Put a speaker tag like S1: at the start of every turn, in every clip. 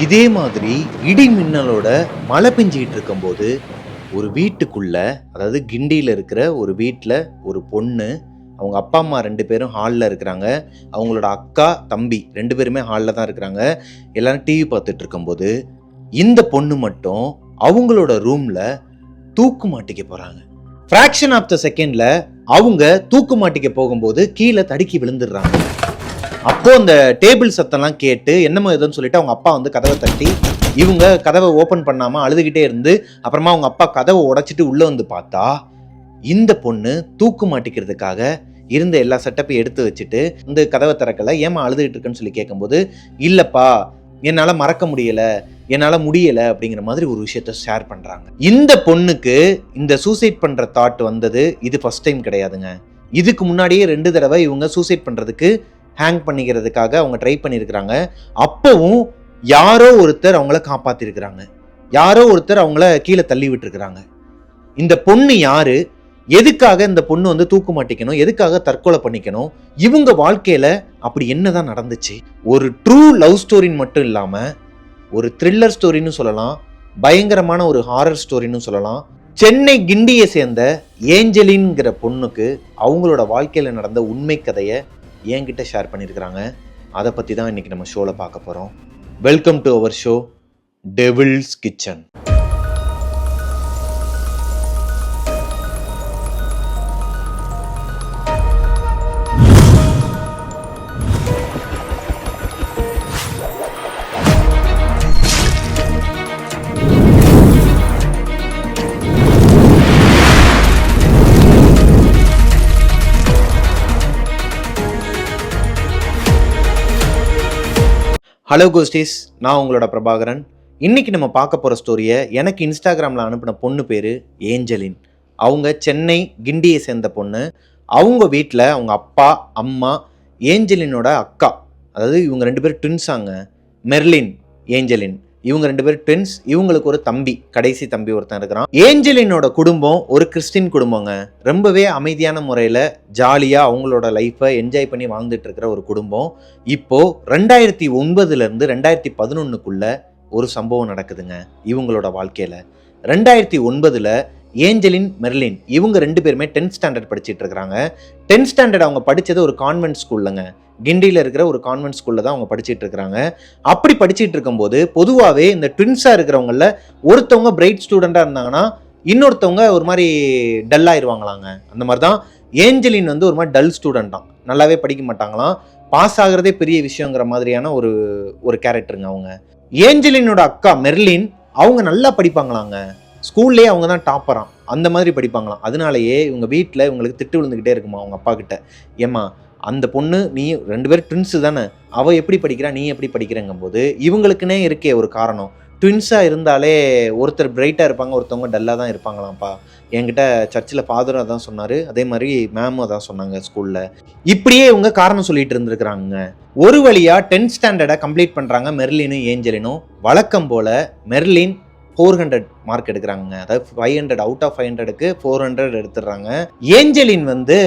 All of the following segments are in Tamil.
S1: இதே மாதிரி இடி மின்னலோட மழை பெஞ்சிக்கிட்டு இருக்கும்போது ஒரு வீட்டுக்குள்ள, அதாவது கிண்டியில் இருக்கிற ஒரு வீட்டில் ஒரு பொண்ணு, அவங்க அப்பா அம்மா 2 பேரும் ஹாலில் இருக்கிறாங்க. அவங்களோட அக்கா தம்பி 2 பேருமே ஹாலில் தான் இருக்கிறாங்க. எல்லாரும் டிவி பார்த்துட்டு இருக்கும்போது இந்த பொண்ணு மட்டும் அவங்களோட ரூமில் தூக்கு மாட்டிக்க போகிறாங்க. ஃப்ராக்ஷன் ஆஃப் த செகண்டில் அவங்க தூக்கு மாட்டிக்க போகும்போது கீழே தடுக்கி விழுந்துடுறாங்க. அப்போ அந்த டேபிள் சத்தம்லாம் கேட்டு என்னமோ ஏதோன்னு சொல்லிட்டு அவங்க அப்பா வந்து கதவை தட்டி, இவங்க கதவை ஓப்பன் பண்ணாமல் அழுதுகிட்டே இருந்து அப்புறமா அவங்க அப்பா கதவை உடைச்சிட்டு உள்ளே வந்து பார்த்தா இந்த பொண்ணு தூக்கு மாட்டிக்கிறதுக்காக இருந்த எல்லா செட்டப்பையும் எடுத்து வச்சுட்டு இந்த கதவை திறக்கலை, ஏமா அழுதுகிட்டு இருக்குன்னு சொல்லி கேட்கும்போது, இல்லைப்பா என்னால் மறக்க முடியலை, என்னால் முடியலை அப்படிங்கிற மாதிரி ஒரு விஷயத்த ஷேர் பண்ணுறாங்க. இந்த பொண்ணுக்கு இந்த சூசைட் பண்ணுற தாட் வந்தது இது ஃபர்ஸ்ட் டைம் கிடையாதுங்க. இதுக்கு முன்னாடியே 2 தடவை இவங்க சூசைட் பண்ணுறதுக்கு ஹேங் பண்ணிக்கிறதுக்காக அவங்க ட்ரை பண்ணியிருக்கிறாங்க. அப்பவும் யாரோ ஒருத்தர் அவங்கள காப்பாற்றிருக்கிறாங்க, யாரோ ஒருத்தர் அவங்கள கீழே தள்ளி விட்டுருக்கிறாங்க. இந்த பொண்ணு யாரு, எதுக்காக இந்த பொண்ணு வந்து தூக்கு மாட்டிக்கணும், எதுக்காக தற்கொலை பண்ணிக்கணும், இவங்க வாழ்க்கையில அப்படி என்னதான் நடந்துச்சு? ஒரு ட்ரூ லவ் ஸ்டோரின்னு மட்டும் இல்லாம ஒரு த்ரில்லர் ஸ்டோரின்னு சொல்லலாம், பயங்கரமான ஒரு ஹாரர் ஸ்டோரின்னு சொல்லலாம். சென்னை கிண்டியை சேர்ந்த ஏஞ்சலின்ங்கிற பொண்ணுக்கு அவங்களோட வாழ்க்கையில நடந்த உண்மை கதையை என்கிட்ட ஷேர் பண்ணியிருக்கிறாங்க. அதை பற்றி தான் இன்னைக்கு நம்ம ஷோவில் பார்க்க போகிறோம். Welcome to our show Devil's Kitchen. Hello ghosties, நான் உங்களோட பிரபாகரன். இன்னைக்கு நம்ம பார்க்க போகிற ஸ்டோரியை எனக்கு இன்ஸ்டாகிராமில் அனுப்பின பொண்ணு பேர் ஏஞ்சலின். அவங்க சென்னை கிண்டியை சேர்ந்த பொண்ணு. அவங்க வீட்டில் அவங்க அப்பா அம்மா, ஏஞ்சலினோட அக்கா, அதாவது இவங்க 2 பேர் ட்வின்ஸாங்க, மெர்லின் ஏஞ்சலின். இவங்க 2 பேர் ட்வின்ஸ். இவங்களுக்கு ஒரு தம்பி, கடைசி தம்பி ஒருத்தன் இருக்கிறான். ஏஞ்சலினோட குடும்பம் ஒரு கிறிஸ்டின் குடும்பங்க. ரொம்பவே அமைதியான முறையில் ஜாலியாக அவங்களோட லைஃப்பை என்ஜாய் பண்ணி வாழ்ந்துட்டு இருக்கிற ஒரு குடும்பம். இப்போ 2009 2011 ஒரு சம்பவம் நடக்குதுங்க இவங்களோட வாழ்க்கையில். 2009 ஏஞ்சலின் மெர்லின் இவங்க 2 பேருமே 10th ஸ்டாண்டர்ட் படிச்சுட்டு இருக்கிறாங்க. 10th ஸ்டாண்டர்ட் அவங்க படித்தது ஒரு கான்வென்ட் ஸ்கூல்லங்க, கிண்டியில் இருக்கிற ஒரு கான்வென்ட் ஸ்கூலில் தான் அவங்க படிச்சுட்டு இருக்கிறாங்க. அப்படி படிச்சுட்டு இருக்கும்போது பொதுவாகவே இந்த ட்வின்ஸாக இருக்கிறவங்கள ஒருத்தவங்க பிரைட் ஸ்டூடெண்ட்டாக இருந்தாங்கன்னா இன்னொருத்தவங்க ஒரு மாதிரி டல்லாகிடுவாங்களாங்க. அந்த மாதிரி தான் ஏஞ்சலின் வந்து ஒரு மாதிரி டல் ஸ்டூடெண்ட் தான், நல்லாவே படிக்க மாட்டாங்களாம், பாஸ் ஆகிறதே பெரிய விஷயங்கிற மாதிரியான ஒரு கேரக்டருங்க அவங்க. ஏஞ்சலினோட அக்கா மெர்லின் அவங்க நல்லா படிப்பாங்களாங்க, ஸ்கூல்லேயே அவங்க தான் டாப்பராம், அந்த மாதிரி படிப்பாங்களாம். அதனாலேயே இவங்க வீட்டில் இவங்களுக்கு திட்டு விழுந்துக்கிட்டே இருக்குமா அவங்க அப்பா கிட்ட, ஏம்மா அந்த பொண்ணு நீ 2 பேரும் ட்வின்ஸு தானே, அவள் எப்படி படிக்கிறா நீ எப்படி படிக்கிறங்கும்போது இவங்களுக்குன்னே இருக்கே ஒரு காரணம். ட்வின்ஸாக இருந்தாலே ஒருத்தர் பிரைட்டாக இருப்பாங்க, ஒருத்தவங்க டல்லாக தான் இருப்பாங்களாம்ப்பா. என்கிட்ட சர்ச்சில் ஃபாதரும் அதான் சொன்னார், அதே மாதிரி மேமும் அதான் சொன்னாங்க ஸ்கூலில். இப்படியே இவங்க காரணம் சொல்லிட்டு இருந்திருக்கிறாங்க. ஒரு வழியாக 10th ஸ்டாண்டர்டை கம்ப்ளீட் பண்ணுறாங்க மெர்லினும் ஏஞ்சலினும். வழக்கம் போல் மெர்லின் 400 மார்க் எடுக்கிறாங்க, அதாவது 500 அவுட் ஆஃப் 500க்கு 400 எடுத்துடுறாங்க. ஏஞ்சலின் வந்து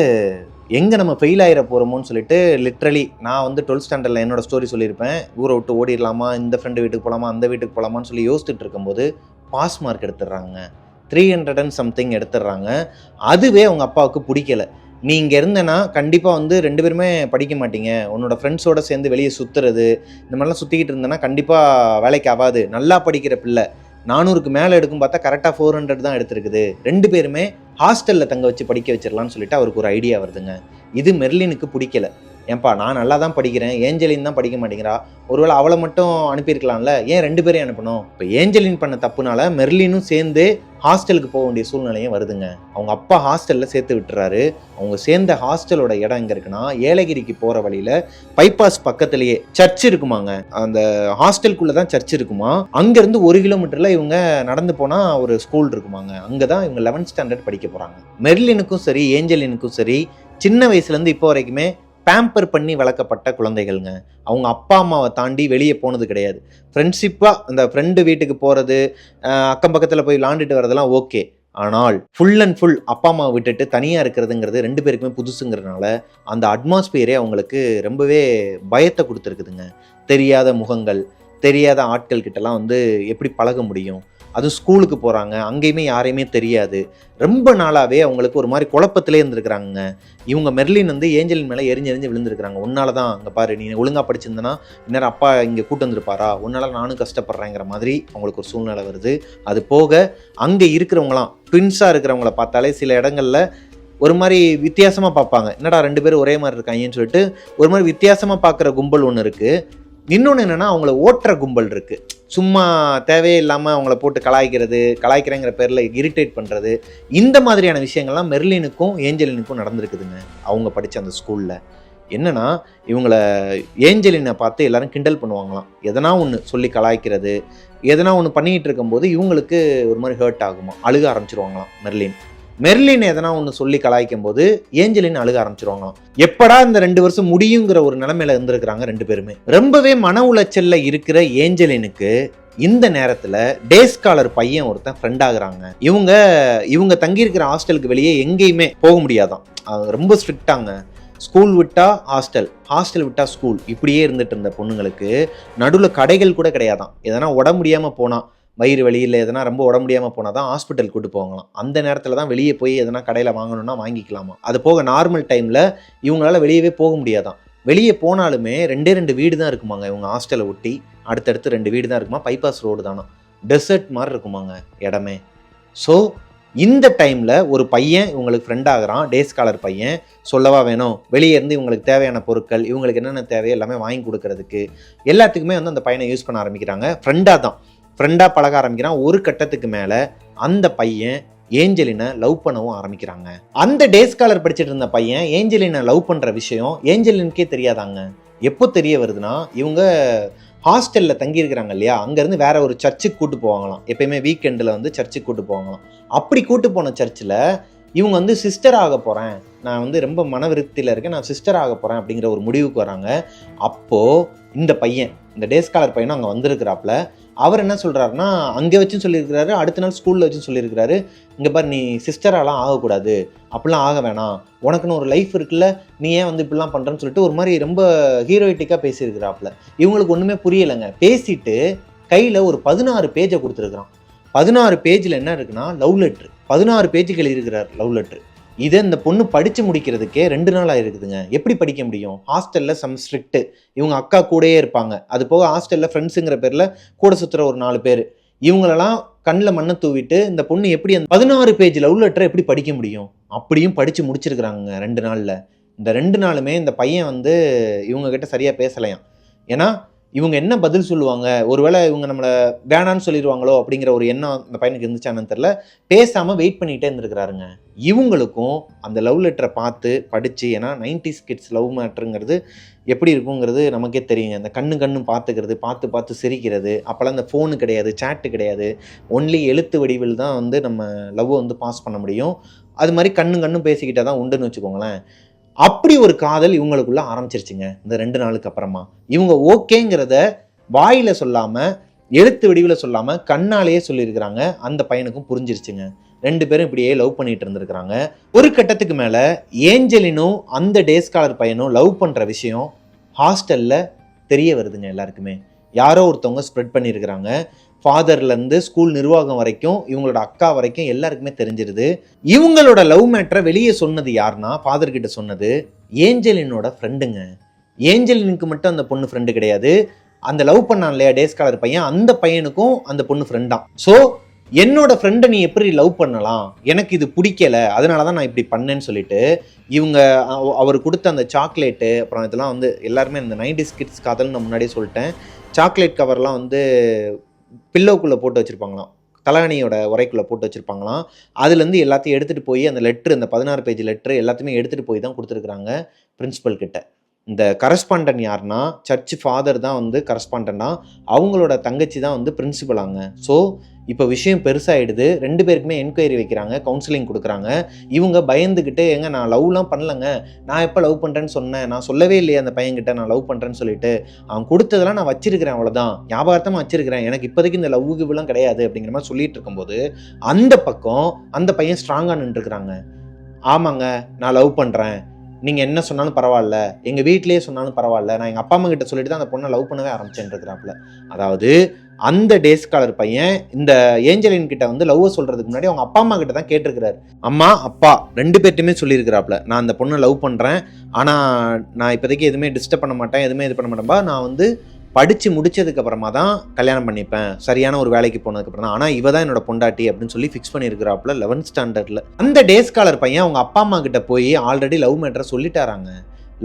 S1: எங்கே நம்ம ஃபெயில் ஆகிட போகிறோமோன்னு சொல்லிட்டு லிட்ரலி நான் வந்து 12th ஸ்டாண்டர்டில் என்னோட ஸ்டோரி சொல்லியிருப்பேன், ஊரை விட்டு ஓடிடலாமா, இந்த ஃப்ரெண்டு வீட்டுக்கு போகலாமா, அந்த வீட்டுக்கு போகலாமான்னு சொல்லி யோசிச்சுட்டு இருக்கும்போது பாஸ் மார்க் எடுத்துடுறாங்க, 300 and something எடுத்துடுறாங்க. அதுவே அவங்க அப்பாவுக்கு பிடிக்கலை. நீ இங்கே இருந்தேன்னா கண்டிப்பாக வந்து 2 பேருமே படிக்க மாட்டீங்க, உன்னோட ஃப்ரெண்ட்ஸோடு சேர்ந்து வெளியே சுற்றுறது இந்த மாதிரிலாம் சுற்றிக்கிட்டு இருந்தேன்னா கண்டிப்பாக வேலைக்கு ஆகாது, நல்லா படிக்கிற பிள்ளை 400க்கு மேலே எடுக்கும் பார்த்தா கரெக்டாக 400 தான் எடுத்துருக்குது, 2 பேருமே ஹாஸ்டலில் தங்க வச்சு படிக்க வச்சிடலான்னு சொல்லிட்டு அவருக்கு ஒரு ஐடியா வருதுங்க. இது மெர்லினுக்கு பிடிக்கல. ஏன்பா நான் நல்லா தான் படிக்கிறேன், ஏஞ்சலின் தான் படிக்க மாட்டேங்கிறா, ஒருவேளை அவளை மட்டும் அனுப்பியிருக்கலாம்ல, ஏன் 2 பேரையும் அனுப்பணும்? இப்போ ஏஞ்சலின் பண்ண தப்புனால மெர்லினும் சேர்ந்து ஹாஸ்டலுக்கு போக வேண்டிய சூழ்நிலையும் வருதுங்க. அவங்க அப்பா ஹாஸ்டலில் சேர்த்து விட்டுறாரு. அவங்க சேர்ந்த ஹாஸ்டலோட இடம் எங்கே இருக்குன்னா ஏலகிரிக்கு போகிற வழியில் பைபாஸ் பக்கத்துலேயே சர்ச் இருக்குமாங்க, அந்த ஹாஸ்டலுக்குள்ளே தான் சர்ச் இருக்குமா. அங்கேருந்து 1 கிலோமீட்டரில் இவங்க நடந்து போனால் ஒரு ஸ்கூல் இருக்குமாங்க, அங்கே தான் இவங்க 11th ஸ்டாண்டர்ட் படிக்க போகிறாங்க. மெர்லினுக்கும் சரி ஏஞ்சலினுக்கும் சரி சின்ன வயசுலேருந்து இப்போ வரைக்குமே பேம்பர் பண்ணி வளர்க்கப்பட்ட குழந்தைகள்ங்க. அவங்க அப்பா அம்மாவை தாண்டி வெளியே போனது கிடையாது. ஃப்ரெண்ட்ஷிப்பாக அந்த ஃப்ரெண்டு வீட்டுக்கு போகிறது, அக்கம் பக்கத்தில் போய் விளாண்டுட்டு வரதெல்லாம் ஓகே. ஆனால் ஃபுல் அண்ட் ஃபுல் அப்பா அம்மாவை விட்டுட்டு தனியாக இருக்கிறதுங்கிறது 2 பேருக்குமே புதுசுங்கிறதுனால அந்த அட்மாஸ்பியரே அவங்களுக்கு ரொம்பவே பயத்தை கொடுத்துருக்குதுங்க. தெரியாத முகங்கள், தெரியாத ஆட்கள் கிட்டலாம் வந்து எப்படி பழக முடியும்? அதுவும் ஸ்கூலுக்கு போகிறாங்க, அங்கேயுமே யாரையுமே தெரியாது. ரொம்ப நாளாகவே அவங்களுக்கு ஒரு மாதிரி குழப்பத்திலே இருந்திருக்கிறாங்க. இவங்க மெர்லின் வந்து ஏஞ்சலின் மேலே எரிஞ்சு எரிஞ்சு விழுந்திருக்கிறாங்க. உன்னால தான் அங்கே பாரு, நீ ஒழுங்காக படிச்சிருந்தனா இந்நேரம் அப்பா இங்கே கூட்டு வந்திருப்பாரா, உன்னால நானும் கஷ்டப்படுறேங்கிற மாதிரி அவங்களுக்கு ஒரு சூழ்நிலை வருது. அது போக அங்கே இருக்கிறவங்களாம் ட்வின்ஸாக இருக்கிறவங்கள பார்த்தாலே சில இடங்களில் ஒரு மாதிரி வித்தியாசமாக பார்ப்பாங்க. என்னடா 2 பேரும் ஒரே மாதிரி இருக்காங்கன்னு சொல்லிட்டு ஒரு மாதிரி வித்தியாசமாக பார்க்குற கும்பல் ஒன்று இருக்குது. இன்னொன்று என்னென்னா அவங்கள ஓட்டுற கும்பல் இருக்குது. சும்மா தேவையே இல்லாமல் அவங்கள போட்டு கலாய்க்கிறேங்கிற பேரில் இரிட்டேட் பண்ணுறது, இந்த மாதிரியான விஷயங்கள்லாம் மெர்லினுக்கும் ஏஞ்சலினுக்கும் நடந்திருக்குதுங்க அவங்க படித்த அந்த ஸ்கூலில். என்னென்னா இவங்கள ஏஞ்சலினை பார்த்து எல்லாரும் கிண்டல் பண்ணுவாங்களாம். எதனா ஒன்று சொல்லி கலாய்க்கிறது, எதனா ஒன்று பண்ணிக்கிட்டு இருக்கும்போது இவங்களுக்கு ஒரு மாதிரி ஹர்ட் ஆகுமா, அழுக ஆரம்பிச்சிருவாங்களாம். மெர்லின் எதனா ஒன்று சொல்லி கலாய்க்கும் போது ஏஞ்சலின் அழுக ஆரம்பிச்சிருவாங்களாம். எப்படா இந்த 2 வருஷம் முடியுங்கிற ஒரு நிலைமையில இருந்திருக்கிறாங்க 2 பேருமே. ரொம்பவே மன உளைச்சல்ல இருக்கிற ஏஞ்சலினுக்கு இந்த நேரத்தில் டேஸ்காலர் பையன் ஒருத்தன் ஃப்ரெண்ட் ஆகுறாங்க. இவங்க தங்கியிருக்கிற ஹாஸ்டலுக்கு வெளியே எங்கேயுமே போக முடியாதான், ரொம்ப ஸ்ட்ரிக்டாங்க. ஸ்கூல் விட்டா ஹாஸ்டல், ஹாஸ்டல் விட்டா ஸ்கூல், இப்படியே இருந்துட்டு இருந்த பொண்ணுங்களுக்கு நடுவில் கடைகள் கூட கிடையாதான். எதனா உடம்பு முடியாமல் போனால், வயிறு வலியில் எதனா ரொம்ப உடம்பு முடியாமல் போனால் தான் ஹாஸ்பிட்டல் கூட்டு போவாங்களாம். அந்த நேரத்தில் தான் வெளியே போய் எதனா கடையில் வாங்கணும்னா வாங்கிக்கலாமா. அது போக நார்மல் டைமில் இவங்களால வெளியவே போக முடியாதான். வெளியே போனாலுமே 2 வீடு தான் இருக்குமாங்க இவங்க ஹாஸ்டலை ஒட்டி. அடுத்தடுத்து 2 வீடு தான் இருக்குமா, பைபாஸ் ரோடு தானா, டெசர்ட் மாதிரி இருக்குமாங்க இடமே. ஸோ இந்த டைமில் ஒரு பையன் இவங்களுக்கு ஃப்ரெண்ட் ஆகிறான், டேஸ்காலர் பையன். சொல்லவா வேணும், வெளியே இருந்து இவங்களுக்கு தேவையான பொருட்கள், இவங்களுக்கு என்னென்ன தேவையோ எல்லாமே வாங்கி கொடுக்கறதுக்கு எல்லாத்துக்குமே வந்து அந்த பையனை யூஸ் பண்ண ஆரம்பிக்கிறாங்க. ஃப்ரெண்டாக பழக ஆரம்பிக்கிறான். ஒரு கட்டத்துக்கு மேலே அந்த பையன் ஏஞ்சலினை லவ் பண்ணவும் ஆரம்பிக்கிறாங்க. அந்த டேஸ்காலர் படிச்சுட்டு இருந்த பையன் ஏஞ்சலினை லவ் பண்ணுற விஷயம் ஏஞ்சலினுக்கே தெரியாதாங்க. எப்போ தெரிய வருதுன்னா, இவங்க ஹாஸ்டலில் தங்கியிருக்கிறாங்க இல்லையா, அங்கேருந்து வேற ஒரு சர்ச்சுக்கு கூட்டு போவாங்களாம். எப்பயுமே வீக்கெண்டில் வந்து சர்ச்சுக்கு கூட்டு போவாங்களாம். அப்படி கூட்டு போன சர்ச்சில் இவங்க வந்து சிஸ்டர் ஆக போகிறேன், நான் வந்து ரொம்ப மனவிருத்தியில் இருக்கேன், நான் சிஸ்டர் ஆக போகிறேன் அப்படிங்கிற ஒரு முடிவுக்கு வராங்க. அப்போது இந்த பையன், இந்த டேஸ்காலர் பையனும் அங்கே வந்திருக்கிறாப்புல. அவர் என்ன சொல்கிறாருன்னா, அங்கே வச்சும் சொல்லியிருக்கிறாரு, அடுத்த நாள் ஸ்கூலில் வச்சும் சொல்லியிருக்கிறாரு, இங்கே பாரு நீ சிஸ்டராலாம் ஆகக்கூடாது, அப்படிலாம் ஆக வேணாம், உனக்குன்னு ஒரு லைஃப் இருக்குல்ல, நீ ஏன் வந்து இப்படிலாம் பண்ணுறேன்னு சொல்லிட்டு ஒரு மாதிரி ரொம்ப ஹீரோயிட்டிக்காக பேசியிருக்கிறாப்புல. இவங்களுக்கு ஒன்றுமே புரியலைங்க. பேசிட்டு கையில் ஒரு 16 பேஜை கொடுத்துருக்குறான். 16 பேஜில் என்ன இருக்குன்னா லவ் லெட்ரு. 16 பேஜுக்கு எழுதியிருக்கிறார் லவ் லெட்ரு. இதை இந்த பொண்ணு படித்து முடிக்கிறதுக்கே 2 நாள் ஆயிருக்குதுங்க. எப்படி படிக்க முடியும்? ஹாஸ்டலில் சம் ஸ்ட்ரிக்ட்டு, இவங்க அக்கா கூடயே இருப்பாங்க. அது போக ஹாஸ்டலில் ஃப்ரெண்ட்ஸுங்கிற பேரில் கூட சுற்றுற ஒரு 4 பேர், இவங்களெல்லாம் கண்ணில் மண்ணை தூவிட்டு இந்த பொண்ணு எப்படி அந்த 16 பேஜ் லவ் லெட்டரை எப்படி படிக்க முடியும்? அப்படியும் படித்து முடிச்சிருக்கிறாங்க 2 நாளில். இந்த 2 நாளுமே இந்த பையன் வந்து இவங்ககிட்ட சரியாக பேசலையாம். ஏன்னா இவங்க என்ன பதில் சொல்லுவாங்க, ஒருவேளை இவங்க நம்மளை வேணான்னு சொல்லிடுவாங்களோ அப்படிங்கிற ஒரு எண்ணம் அந்த பையனுக்கு இருந்துச்சான்னு தெரில. பேசாமல் வெயிட் பண்ணிகிட்டே இருந்திருக்கிறாருங்க. இவங்களுக்கும் அந்த லவ் லெட்டரை பார்த்து படித்து, ஏன்னா 90s கிட்ஸ் லவ் மேட்ருங்கிறது எப்படி இருக்குங்கிறது நமக்கே தெரியுங்க. அந்த கண்ணும் பார்த்துக்கிறது, பார்த்து சிரிக்கிறது. அப்போல்லாம் அந்த ஃபோனு கிடையாது, சேட்டு கிடையாது, ஒன்லி எழுத்து வடிவில் தான் வந்து நம்ம லவ்வை வந்து பாஸ் பண்ண முடியும். அது மாதிரி கண்ணும் பேசிக்கிட்டால் தான் உண்டுன்னு வச்சுக்கோங்களேன். அப்படி ஒரு காதல் இவங்களுக்குள்ள ஆரம்பிச்சிருச்சுங்க இந்த 2 நாளுக்கு அப்புறமா. இவங்க ஓகேங்கிறத வாயில சொல்லாமல், எழுத்து வடிவில் சொல்லாமல் கண்ணாலேயே சொல்லியிருக்கிறாங்க. அந்த பையனுக்கும் புரிஞ்சிருச்சுங்க. 2 பேரும் இப்படியே லவ் பண்ணிட்டு இருந்திருக்கிறாங்க. ஒரு கட்டத்துக்கு மேலே ஏஞ்சலினும் அந்த டேஸ்காலர் பையனும் லவ் பண்ணுற விஷயம் ஹாஸ்டலில் தெரிய வருதுங்க எல்லாருக்குமே. யாரோ ஒருத்தவங்க ஸ்ப்ரெட் பண்ணியிருக்கிறாங்க. ஃபாதர்லேருந்து ஸ்கூல் நிர்வாகம் வரைக்கும், இவங்களோட அக்கா வரைக்கும் எல்லாருக்குமே தெரிஞ்சிருது. இவங்களோட லவ் மேட்டரை வெளியே சொன்னது யாருன்னா, ஃபாதர்கிட்ட சொன்னது ஏஞ்சலினோட ஃப்ரெண்டுங்க. ஏஞ்சலினுக்கு மட்டும் அந்த பொண்ணு ஃப்ரெண்டு கிடையாது, அந்த லவ் பண்ணான் இல்லையா டேஸ்காலர் பையன், அந்த பையனுக்கும் அந்த பொண்ணு ஃப்ரெண்ட் தான். ஸோ என்னோட ஃப்ரெண்டை நீ எப்படி லவ் பண்ணலாம், எனக்கு இது பிடிக்கல, அதனால தான் நான் இப்படி பண்ணேன்னு சொல்லிட்டு இவங்க அவர் கொடுத்த அந்த சாக்லேட்டு, அப்புறம் இதெல்லாம் வந்து எல்லாருமே இந்த 90s கிட்ஸ் காதல்னு நான் முன்னாடியே சொல்லிட்டேன். சாக்லேட் கவர்லாம் வந்து பில்லோக்குள்ளே போட்டு வச்சுருப்பாங்களாம், தலானியோட உரைக்குள்ளே போட்டு வச்சுருப்பாங்களாம். அதுலேருந்து எல்லாத்தையும் எடுத்துகிட்டு போய் அந்த லெட்ரு, இந்த 16 பேஜ் லெட்ரு எல்லாத்தையுமே எடுத்துகிட்டு போய் தான் கொடுத்துருக்குறாங்க பிரின்ஸிபல் கிட்ட. இந்த கரஸ்பாண்டன் யாருன்னா, சர்ச் ஃபாதர் தான் வந்து கரஸ்பாண்டன்னா, அவங்களோட தங்கச்சி தான் வந்து பிரின்சிபலாங்க. ஸோ இப்போ விஷயம் பெருசாகிடுது. 2 பேருக்குமே என்கொயரி வைக்கிறாங்க, கவுன்சிலிங் கொடுக்குறாங்க. இவங்க பயந்துக்கிட்டு, ஏங்க நான் லவ்லாம் பண்ணலங்க, நான் எப்போ லவ் பண்ணுறேன்னு சொன்னேன், நான் சொல்லவே இல்லையே அந்த பையன்கிட்ட நான் லவ் பண்ணுறேன்னு சொல்லிட்டு, அவன் கொடுத்ததெல்லாம் நான் வச்சிருக்கிறேன், அவ்வளோதான், ஞாபகார்த்தமாக வச்சிருக்கிறேன், எனக்கு இப்போதைக்கு இந்த லவ்வுலாம் கிடையாது அப்படிங்கிற மாதிரி சொல்லிட்டு இருக்கும்போது, அந்த பக்கம் அந்த பையன் ஸ்ட்ராங்காக நின்றுருக்குறாங்க. ஆமாங்க நான் லவ் பண்ணுறேன், நீங்கள் என்ன சொன்னாலும் பரவாயில்ல, எங்கள் வீட்டிலேயே சொன்னாலும் பரவாயில்ல, நான் எங்கள் அப்பா அம்மா கிட்ட சொல்லிட்டு தான் அந்த பொண்ணை லவ் பண்ணவே ஆரம்பிச்சேன்ருக்கிறாப்புல. அதாவது அந்த டேஸ்காலர் பையன் இந்த ஏஞ்சலின் கிட்ட வந்து லவ் சொல்றதுக்கு முன்னாடி அவங்க அப்பா அம்மா கிட்ட தான் கேட்டிருக்கிறாரு. அம்மா அப்பா 2 பேர்ட்டுமே சொல்லியிருக்கிறாப்புல, நான் அந்த பொண்ணை லவ் பண்ணுறேன், ஆனால் நான் இப்போதைக்கு எதுவுமே டிஸ்டர்ப் பண்ண மாட்டேன், எதுவுமே இது பண்ண மாட்டேன்பா, நான் வந்து படித்து முடிச்சதுக்கு அப்புறமா தான் கல்யாணம் பண்ணிப்பேன், சரியான ஒரு வேலைக்கு போனதுக்கப்புறம் தான், ஆனால் இவ தான் என்னோட பொண்டாட்டி அப்படின்னு சொல்லி ஃபிக்ஸ் பண்ணியிருக்கிறாப்புல 11th ஸ்டாண்டர்டில். அந்த டேஸ்காலர் பையன் அவங்க அப்பா அம்மா கிட்ட போய் ஆல்ரெடி லவ் மேட்டரை சொல்லிட்டாராங்க.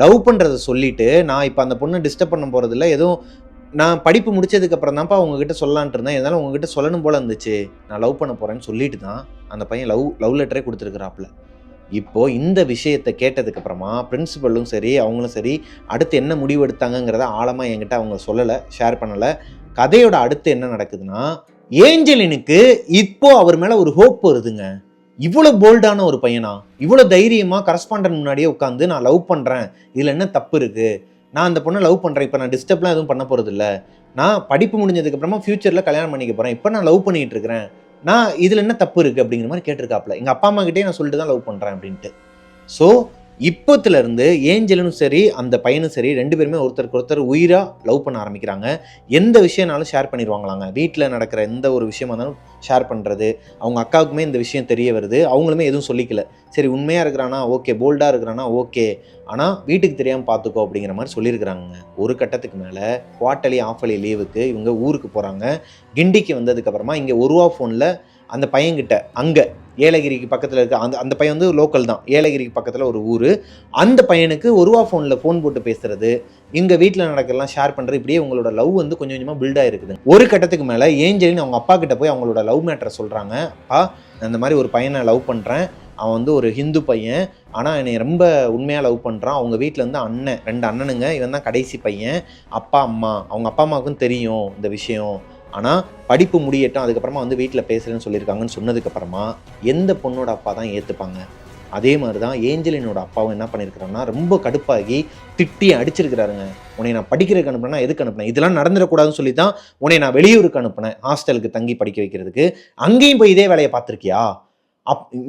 S1: லவ் பண்ணுறதை சொல்லிட்டு, நான் இப்போ அந்த பொண்ணை டிஸ்டர்ப் பண்ண போகிறதில்ல, எதுவும் நான் படிப்பு முடிச்சதுக்கு அப்புறம் தான்ப்பா உங்ககிட்ட சொல்லலான்ட்டு இருந்தேன், இருந்தாலும் உங்ககிட்ட சொல்லணும் போல இருந்துச்சு, நான் லவ் பண்ண போகிறேன்னு சொல்லிட்டு தான் அந்த பையன் லவ் லெட்டரே கொடுத்துருக்குறாப்புல. இப்போ இந்த விஷயத்தை கேட்டதுக்கு அப்புறமா பிரின்சிபலும் சரி அவங்களும் சரி அடுத்து என்ன முடிவு எடுத்தாங்கிறத ஆழமா என்கிட்ட அவங்க சொல்லலை, ஷேர் பண்ணலை. கதையோட அடுத்து என்ன நடக்குதுன்னா, ஏஞ்சலினுக்கு இப்போ அவர் மேல ஒரு ஹோப் வருதுங்க. இவ்வளவு போல்டான ஒரு பையனா, இவ்வளவு தைரியமா கரஸ்பாண்டன்ட் முன்னாடியே உட்காந்து நான் லவ் பண்றேன், இதுல என்ன தப்பு இருக்கு, நான் அந்த பொண்ணை லவ் பண்றேன், இப்போ நான் டிஸ்டர்ப்லாம் எதுவும் பண்ண போறது இல்லை, நான் படிப்பு முடிஞ்சதுக்கு அப்புறமா ஃபியூச்சர்ல கல்யாணம் பண்ணிக்க போறேன், இப்போ நான் லவ் பண்ணிட்டு இருக்கிறேன், நான் இதில் என்ன தப்பு இருக்குது அப்படிங்கிற மாதிரி கேட்டிருக்காப்புல. எங்கள் அப்பா அம்மா கிட்டே நான் சொல்லிட்டு தான் லவ் பண்ணுறேன் அப்படின்ட்டு. ஸோ இப்போத்துலேருந்து ஏஞ்சலும் சரி அந்த பையனும் சரி 2 பேருமே ஒருத்தருக்கு ஒருத்தர் உயிராக லவ் பண்ண ஆரம்பிக்கிறாங்க. எந்த விஷயம்னாலும் ஷேர் பண்ணிடுவாங்களாங்க. வீட்டில் நடக்கிற எந்த ஒரு விஷயமா இருந்தாலும் ஷேர் பண்ணுறது. அவங்க அக்காவுக்குமே இந்த விஷயம் தெரிய வருது, அவங்களுமே எதுவும் சொல்லிக்கல. சரி உண்மையாக இருக்கிறானா ஓகே, போல்டாக இருக்கிறானா ஓகே, ஆனால் வீட்டுக்கு தெரியாமல் பார்த்துக்கோ அப்படிங்கிற மாதிரி சொல்லியிருக்கிறாங்க. ஒரு கட்டத்துக்கு மேலே குவார்ட்டர்லி ஆஃபலி லீவுக்கு இவங்க ஊருக்கு போகிறாங்க. கிண்டிக்கு வந்ததுக்கப்புறமா இங்கே ஒருவா ஃபோனில் அந்த பையன்கிட்ட, அங்கே ஏலகிரிக்கு பக்கத்தில் இருக்க அந்த பையன் வந்து லோக்கல் தான், ஏலகிரிக்கு பக்கத்தில் ஒரு ஊர், அந்த பையனுக்கு ஒருவா ஃபோனில் ஃபோன் போட்டு பேசுறது, இங்கே வீட்டில் நடக்கலாம் ஷேர் பண்ணுறது, இப்படியே உங்களோட லவ் வந்து கொஞ்சம் கொஞ்சமாக பில்ட் ஆகிருக்குது. ஒரு கட்டத்துக்கு மேலே ஏஞ்சலின் அவங்க அப்பா கிட்ட போய் அவங்களோட லவ் மேட்டரை சொல்கிறாங்க. அப்பா நான் இந்த மாதிரி ஒரு பையனை லவ் பண்ணுறேன், அவன் வந்து ஒரு ஹிந்து பையன், ஆனால் என்னை ரொம்ப உண்மையாக லவ் பண்ணுறான், அவங்க வீட்டில் வந்து அண்ணன் 2 அண்ணனுங்க, இவன் தான் கடைசி பையன், அப்பா அம்மா அவங்க அப்பா அம்மாவுக்கும் தெரியும் இந்த விஷயம், ஆனால் படிப்பு முடியட்டும் அதுக்கப்புறமா வந்து வீட்டில் பேசுகிறேன்னு சொல்லியிருக்காங்கன்னு சொன்னதுக்கப்புறமா எந்த பொண்ணோட அப்பா தான் ஏற்றுப்பாங்க? அதே மாதிரி தான் ஏஞ்சலினோட அப்பாவும் என்ன பண்ணியிருக்கிறாங்கன்னா ரொம்ப கடுப்பாகி திட்டி அடிச்சிருக்கிறாருங்க. உன்னை நான் படிக்கிறதுக்கு அனுப்புனேன்னா எதுக்கு அனுப்புனேன், இதெல்லாம் நடந்துடக்கூடாதுன்னு சொல்லி தான் உன்னை நான் வெளியூருக்கு அனுப்புனேன், ஹாஸ்டலுக்கு தங்கி படிக்க வைக்கிறதுக்கு, அங்கேயும் போய் இதே வேலையை பார்த்துருக்கியா,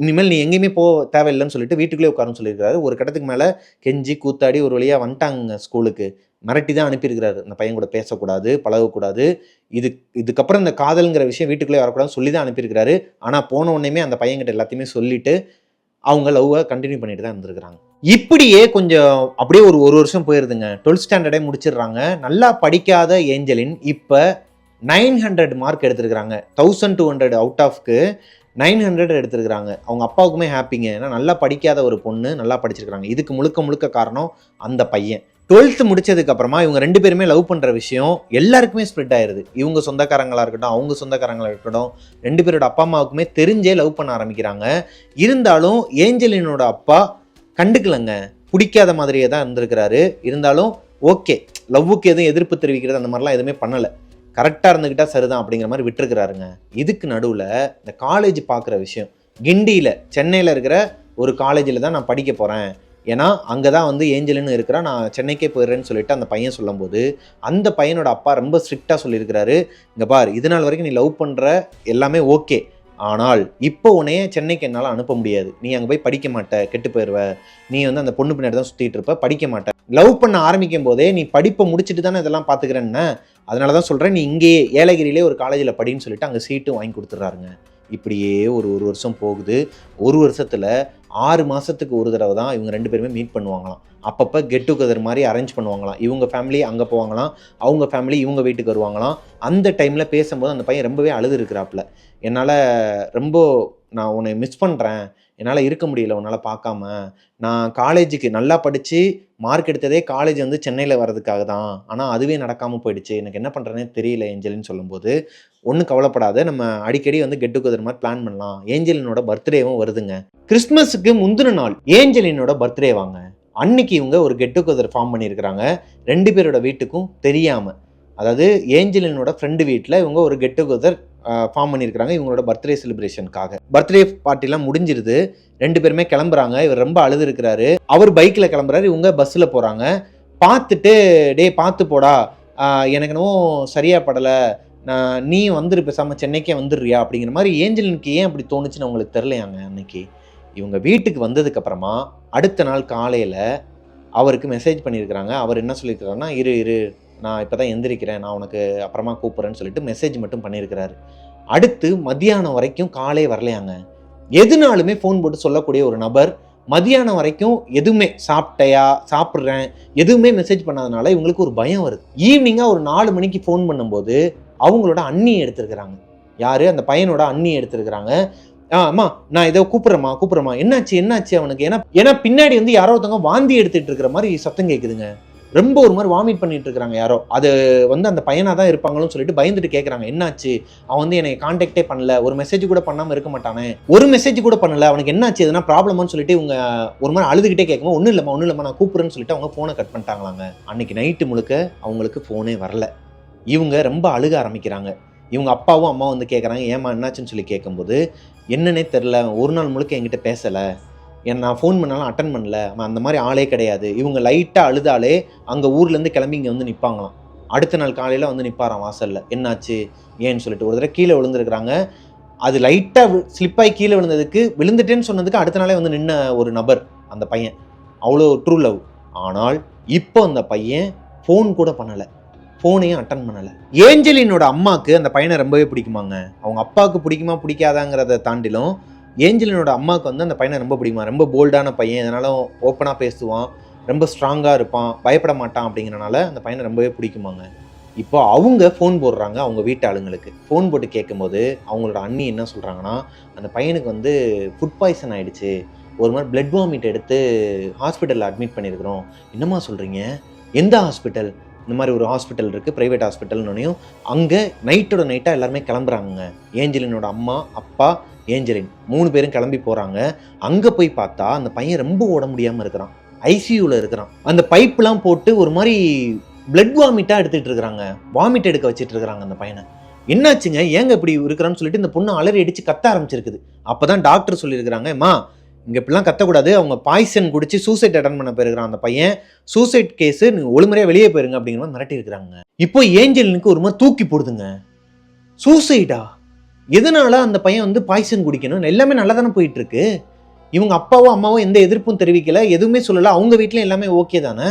S1: இனிமேல் நீ எங்கேயுமே தேவையில்லைன்னு சொல்லிட்டு வீட்டுக்குள்ளே உட்காருன்னு சொல்லியிருக்காரு. ஒரு கட்டத்துக்கு மேலே கெஞ்சி கூத்தாடி ஒரு வழியாக வந்துட்டாங்க ஸ்கூலுக்கு. மிரட்டி தான் அனுப்பியிருக்கிறாரு, அந்த பையன் கூட பேசக்கூடாது, பழகக்கூடாது, இதுக்கப்புறம் இந்த காதல்ங்கிற விஷயம் வீட்டுக்குள்ளே வரக்கூடாதுன்னு சொல்லி தான் அனுப்பியிருக்கிறாரு. ஆனால் போன உடனேயுமே அந்த பையன்கிட்ட எல்லாத்தையுமே சொல்லிட்டு அவங்க லவ்வை கண்டினியூ பண்ணிட்டு தான் இருந்திருக்கிறாங்க. இப்படியே கொஞ்சம் அப்படியே ஒரு வருஷம் போயிருதுங்க. 12th ஸ்டாண்டர்டே முடிச்சிடுறாங்க. நல்லா படிக்காத ஏஞ்சலின் இப்போ 900 மார்க் எடுத்திருக்கிறாங்க. 1200 அவுட் ஆஃப்க்கு 900 எடுத்திருக்கிறாங்க. அவங்க அப்பாவுக்குமே ஹாப்பிங்க, ஏன்னா நல்லா படிக்காத ஒரு பொண்ணு நல்லா படிச்சிருக்கிறாங்க. இதுக்கு முழுக்க காரணம் அந்த பையன். 12th முடிச்சதுக்கு அப்புறமா இவங்க 2 பேருமே லவ் பண்ற விஷயம் எல்லாருக்குமே ஸ்ப்ரெட் ஆயிருது. இவங்க சொந்தக்காரங்களா இருக்கட்டும், அவங்க சொந்தக்காரங்களா இருக்கட்டும், 2 பேரோட அப்பா அம்மாவுக்குமே தெரிஞ்சே லவ் பண்ண ஆரம்பிக்கிறாங்க. இருந்தாலும் ஏஞ்சலினோட அப்பா கண்டுக்கலங்க, பிடிக்காத மாதிரியே தான் இருந்திருக்கிறாரு. இருந்தாலும் ஓகே, லவ்வுக்கு எதுவும் எதிர்ப்பு தெரிவிக்கிறது அந்த மாதிரிலாம் எதுவுமே பண்ணலை, கரெக்டாக இருந்துக்கிட்டா சரிதான் அப்படிங்கிற மாதிரி விட்டுருக்கிறாருங்க. இதுக்கு நடுவில் இந்த காலேஜ் பார்க்குற விஷயம், கிண்டியில் சென்னையில் இருக்கிற ஒரு காலேஜில் தான் நான் படிக்க போகிறேன், ஏன்னா அங்கே தான் வந்து ஏஞ்சலின்னு இருக்கிறா, நான் சென்னைக்கே போயிடுறேன்னு சொல்லிட்டு அந்த பையன் சொல்லும்போது அந்த பையனோட அப்பா ரொம்ப ஸ்ட்ரிக்டாக சொல்லியிருக்கிறாரு, இங்கே பார், இது நாள் வரைக்கும் நீ லவ் பண்ணுற எல்லாமே ஓகே, ஆனால் இப்போ உன்னைய சென்னைக்கு என்னால் அனுப்ப முடியாது, நீ அங்கே போய் படிக்க மாட்ட, கெட்டு போயிடுவ, நீ வந்து அந்த பொண்ணு பின்னாடி தான் சுற்றிட்டு இருப்ப, படிக்க மாட்டேன், லவ் பண்ண ஆரம்பிக்கும் போதே நீ படிப்பை முடிச்சுட்டு தானே இதெல்லாம் பார்த்துக்கிறேன்னு, அதனால தான் சொல்கிறேன், நீ இங்கேயே ஏலகிரியிலே ஒரு காலேஜில் படின்னு சொல்லிட்டு அங்கே சீட்டும் வாங்கி கொடுத்துட்றாருங்க. இப்படியே ஒரு வருஷம் போகுது. ஒரு வருஷத்தில் 6 மாதத்துக்கு ஒரு தடவை தான் இவங்க 2 பேருமே மீட் பண்ணுவாங்களாம். அப்பப்போ கெட் டுகெதர் மாதிரி அரேஞ்ச் பண்ணுவாங்களாம். இவங்க ஃபேமிலி அங்கே போவாங்களாம், அவங்க ஃபேமிலி இவங்க வீட்டுக்கு வருவாங்களாம். அந்த டைமில் பேசும்போது அந்த பையன் ரொம்பவே அழுது இருக்கிறாப்புல, என்னால் ரொம்ப நான் உன்னை மிஸ் பண்ணுறேன், என்னால் இருக்க முடியல உன்னால் பார்க்காம, நான் காலேஜுக்கு நல்லா படித்து மார்க் எடுத்ததே காலேஜ் வந்து சென்னையில் வர்றதுக்காக தான், ஆனால் அதுவே நடக்காமல் போயிடுச்சு, எனக்கு என்ன பண்ணுறேனே தெரியல ஏஞ்சலின்னு சொல்லும்போது, ஒன்றும் கவலைப்படாத, நம்ம அடிக்கடி வந்து கெட் டுகெதர் மாதிரி பிளான் பண்ணலாம், ஏஞ்சலினோட பர்த்டேவும் வருதுங்க. கிறிஸ்மஸுக்கு முந்தின நாள் ஏஞ்சலினோட பர்த்டே வாங்க, அன்னைக்கு இவங்க ஒரு கெட் டுகெதர் ஃபார்ம் பண்ணியிருக்கிறாங்க 2 பேரோட வீட்டுக்கும் தெரியாமல். அதாவது ஏஞ்சலினோட ஃப்ரெண்டு வீட்டில் இவங்க ஒரு கெட் டுகெதர் ஃபார்ம் பண்ணியிருக்கிறாங்க இவங்களோட பர்த்டே செலிப்ரேஷனுக்காக. பர்த்டே பார்ட்டிலாம் முடிஞ்சிருது, 2 பேருமே கிளம்புறாங்க. இவர் ரொம்ப அழுது இருக்கிறாரு, அவர் பைக்கில் கிளம்புறாரு, இவங்க பஸ்ஸில் போகிறாங்க. பார்த்துட்டு டே பார்த்து போடா, எனக்கு என்னவோ சரியாக படலை, நீ வந்துரு பேசாமல் சென்னைக்கே வந்துடுறியா அப்படிங்கிற மாதிரி ஏஞ்சலினுக்கு ஏன் அப்படி தோணுச்சுன்னு அவங்களுக்கு தெரிலையாங்க அன்னைக்கு. இவங்க வீட்டுக்கு வந்ததுக்கு அப்புறமா அடுத்த நாள் காலையில் அவருக்கு மெசேஜ் பண்ணியிருக்கிறாங்க. அவர் என்ன சொல்லியிருக்கிறாருன்னா, இரு நான் இப்போ தான் எந்திரிக்கிறேன், நான் உனக்கு அப்புறமா கூப்பிட்றேன்னு சொல்லிட்டு மெசேஜ் மட்டும் பண்ணியிருக்கிறாரு. அடுத்து மத்தியானம் வரைக்கும் காலே வரலையாங்க. எதுனாலுமே ஃபோன் போட்டு சொல்லக்கூடிய ஒரு நபர் மதியானம் வரைக்கும் எதுவுமே சாப்பிட்டையா, சாப்பிட்றேன், எதுவுமே மெசேஜ் பண்ணாதனால இவங்களுக்கு ஒரு பயம் வருது. ஈவினிங்காக ஒரு 4 மணிக்கு ஃபோன் பண்ணும்போது அவங்களோட அண்ணி எடுத்திருக்கிறாங்க. யார்? அந்த பையனோட அண்ணி எடுத்திருக்கிறாங்க. அம்மா நான் ஏதோ கூப்பிட்றேம்மா, என்னாச்சு அவனுக்கு? ஏன்னா பின்னாடி வந்து யாரோ ஒருத்தவங்க வாந்தி எடுத்துட்டு இருக்கிற மாதிரி சத்தம் கேட்குதுங்க. ரொம்ப ஒரு மாதிரி வாமிட் பண்ணிட்டு இருக்கிறாங்க யாரோ. அது வந்து அந்த பையனாக தான் இருப்பாங்கன்னு சொல்லிட்டு பயந்துட்டு கேட்குறாங்க, என்னாச்சு? அவன் வந்து என்னை கான்டாக்டே பண்ணல, ஒரு மெசேஜ் கூட பண்ணாமல் இருக்க மாட்டானே, ஒரு மெசேஜ் கூட பண்ணல, அவனுக்கு என்னாச்சு, எதுனா ப்ராப்ளம்னு சொல்லிட்டு இவங்க ஒரு மாதிரி அழுதுகிட்டே கேட்கும்போது, ஒன்றும் இல்லைம்மா நான் கூப்பிட்றேன்னு சொல்லிட்டு அவங்க ஃபோனை கட் பண்ணிட்டாங்களாங்க. அன்னைக்கு நைட்டு முழுக்க அவங்களுக்கு ஃபோனே வரல. இவங்க ரொம்ப அழுக ஆரம்பிக்கிறாங்க. இவங்க அப்பாவும் அம்மாவும் வந்து கேட்குறாங்க, ஏமா என்னாச்சுன்னு சொல்லி கேட்கும்போது, என்னன்னே தெரில, ஒரு நாள் முழுக்க என்கிட்ட பேசலை, நான் ஃபோன் பண்ணாலும் அட்டன் பண்ணல, அவன் அந்த மாதிரி ஆளே கிடையாது. இவங்க லைட்டாக அழுதாலே அங்கே ஊர்லேருந்து கிளம்பி இங்கே வந்து நிற்பாங்களாம். அடுத்த நாள் காலையில் வந்து நிற்பாராம் வாசலில். என்னாச்சு ஏன்னு சொல்லிட்டு ஒரு தடவை கீழே விழுந்துருக்குறாங்க. அது லைட்டாக ஸ்லிப்பாகி கீழே விழுந்ததுக்கு, விழுந்துட்டேன்னு சொன்னதுக்கு அடுத்த நாளே வந்து நின்ன ஒரு நபர் அந்த பையன். அவ்வளோ ட்ரூ லவ். ஆனால் இப்போ அந்த பையன் ஃபோன் கூட பண்ணலை, ஃபோனையும் அட்டன் பண்ணலை. ஏஞ்சலினோட அம்மாவுக்கு அந்த பையனை ரொம்பவே பிடிக்குமாங்க. அவங்க அப்பாவுக்கு பிடிக்குமா பிடிக்காதாங்கிறத தாண்டிலும் ஏஞ்சலினோட அம்மாவுக்கு வந்து அந்த பையனை ரொம்ப பிடிக்குமா. ரொம்ப போல்டான பையன், இதனாலும் ஓப்பனாக பேசுவான், ரொம்ப ஸ்ட்ராங்காக இருப்பான், பயப்பட மாட்டான். அப்படிங்கிறனால அந்த பையனை ரொம்பவே பிடிக்குமாங்க. இப்போ அவங்க ஃபோன் போடுறாங்க அவங்க வீட்டு ஆளுங்களுக்கு. ஃபோன் போட்டு கேட்கும்போது அவங்களோட அண்ணி என்ன சொல்கிறாங்கன்னா, அந்த பையனுக்கு வந்து ஃபுட் பாய்சன் ஆகிடுச்சு, ஒரு மாதிரி பிளட் வாமிட் எடுத்து ஹாஸ்பிட்டலில் அட்மிட் பண்ணியிருக்கிறோம். என்னம்மா சொல்கிறீங்க? எந்த ஹாஸ்பிட்டல்? இந்த மாதிரி ஒரு ஹாஸ்பிட்டல் இருக்குது, ப்ரைவேட் ஹாஸ்பிட்டல்னோனையும் அங்கே நைட்டோட நைட்டாக எல்லாருமே கிளம்புறாங்க. ஏஞ்சலினோட அம்மா, அப்பா, ஏஞ்சலின் 3 பேரும் கிளம்பி போகிறாங்க. அங்கே போய் பார்த்தா அந்த பையன் ரொம்ப ஓட முடியாமல் இருக்கிறான், ஐசியூவில் இருக்கிறான். அந்த பைப்லாம் போட்டு ஒரு மாதிரி பிளட் வாமிட்டாக எடுத்துகிட்டு இருக்கிறாங்க, வாமிட் எடுக்க வச்சுட்டு இருக்கிறாங்க அந்த பையனை. என்னாச்சுங்க, ஏங்க இப்படி இருக்கிறான்னு சொல்லிட்டு இந்த பொண்ணு அலறி அடித்து கத்த ஆரம்பிச்சிருக்குது. அப்போ தான் டாக்டர் சொல்லியிருக்கிறாங்க, அம்மா இங்கே இப்படிலாம் கத்தக்கூடாது, அவங்க பாய்சன் குடிச்சு சூசைட் அட்டன் பண்ண போயிருக்கிறான் அந்த பையன், சூசைட் கேஸு, நீங்கள் ஒழுமுறையாக வெளியே போயிருங்க அப்படிங்கிற மாதிரி மிரட்டி இருக்கிறாங்க. இப்போ ஏஞ்சலினுக்கு ஒரு மாதிரி தூக்கி போடுதுங்க. சூசைடா? எதனால அந்த பையன் வந்து பாய்சன் குடிக்கணும்? எல்லாமே நல்லா தானே போயிட்டு இருக்கு. இவங்க அப்பாவோ அம்மாவோ எந்த எதிர்ப்பும் தெரிவிக்கல, எதுவுமே சொல்லலை, அவங்க வீட்டில் எல்லாமே ஓகே தானே.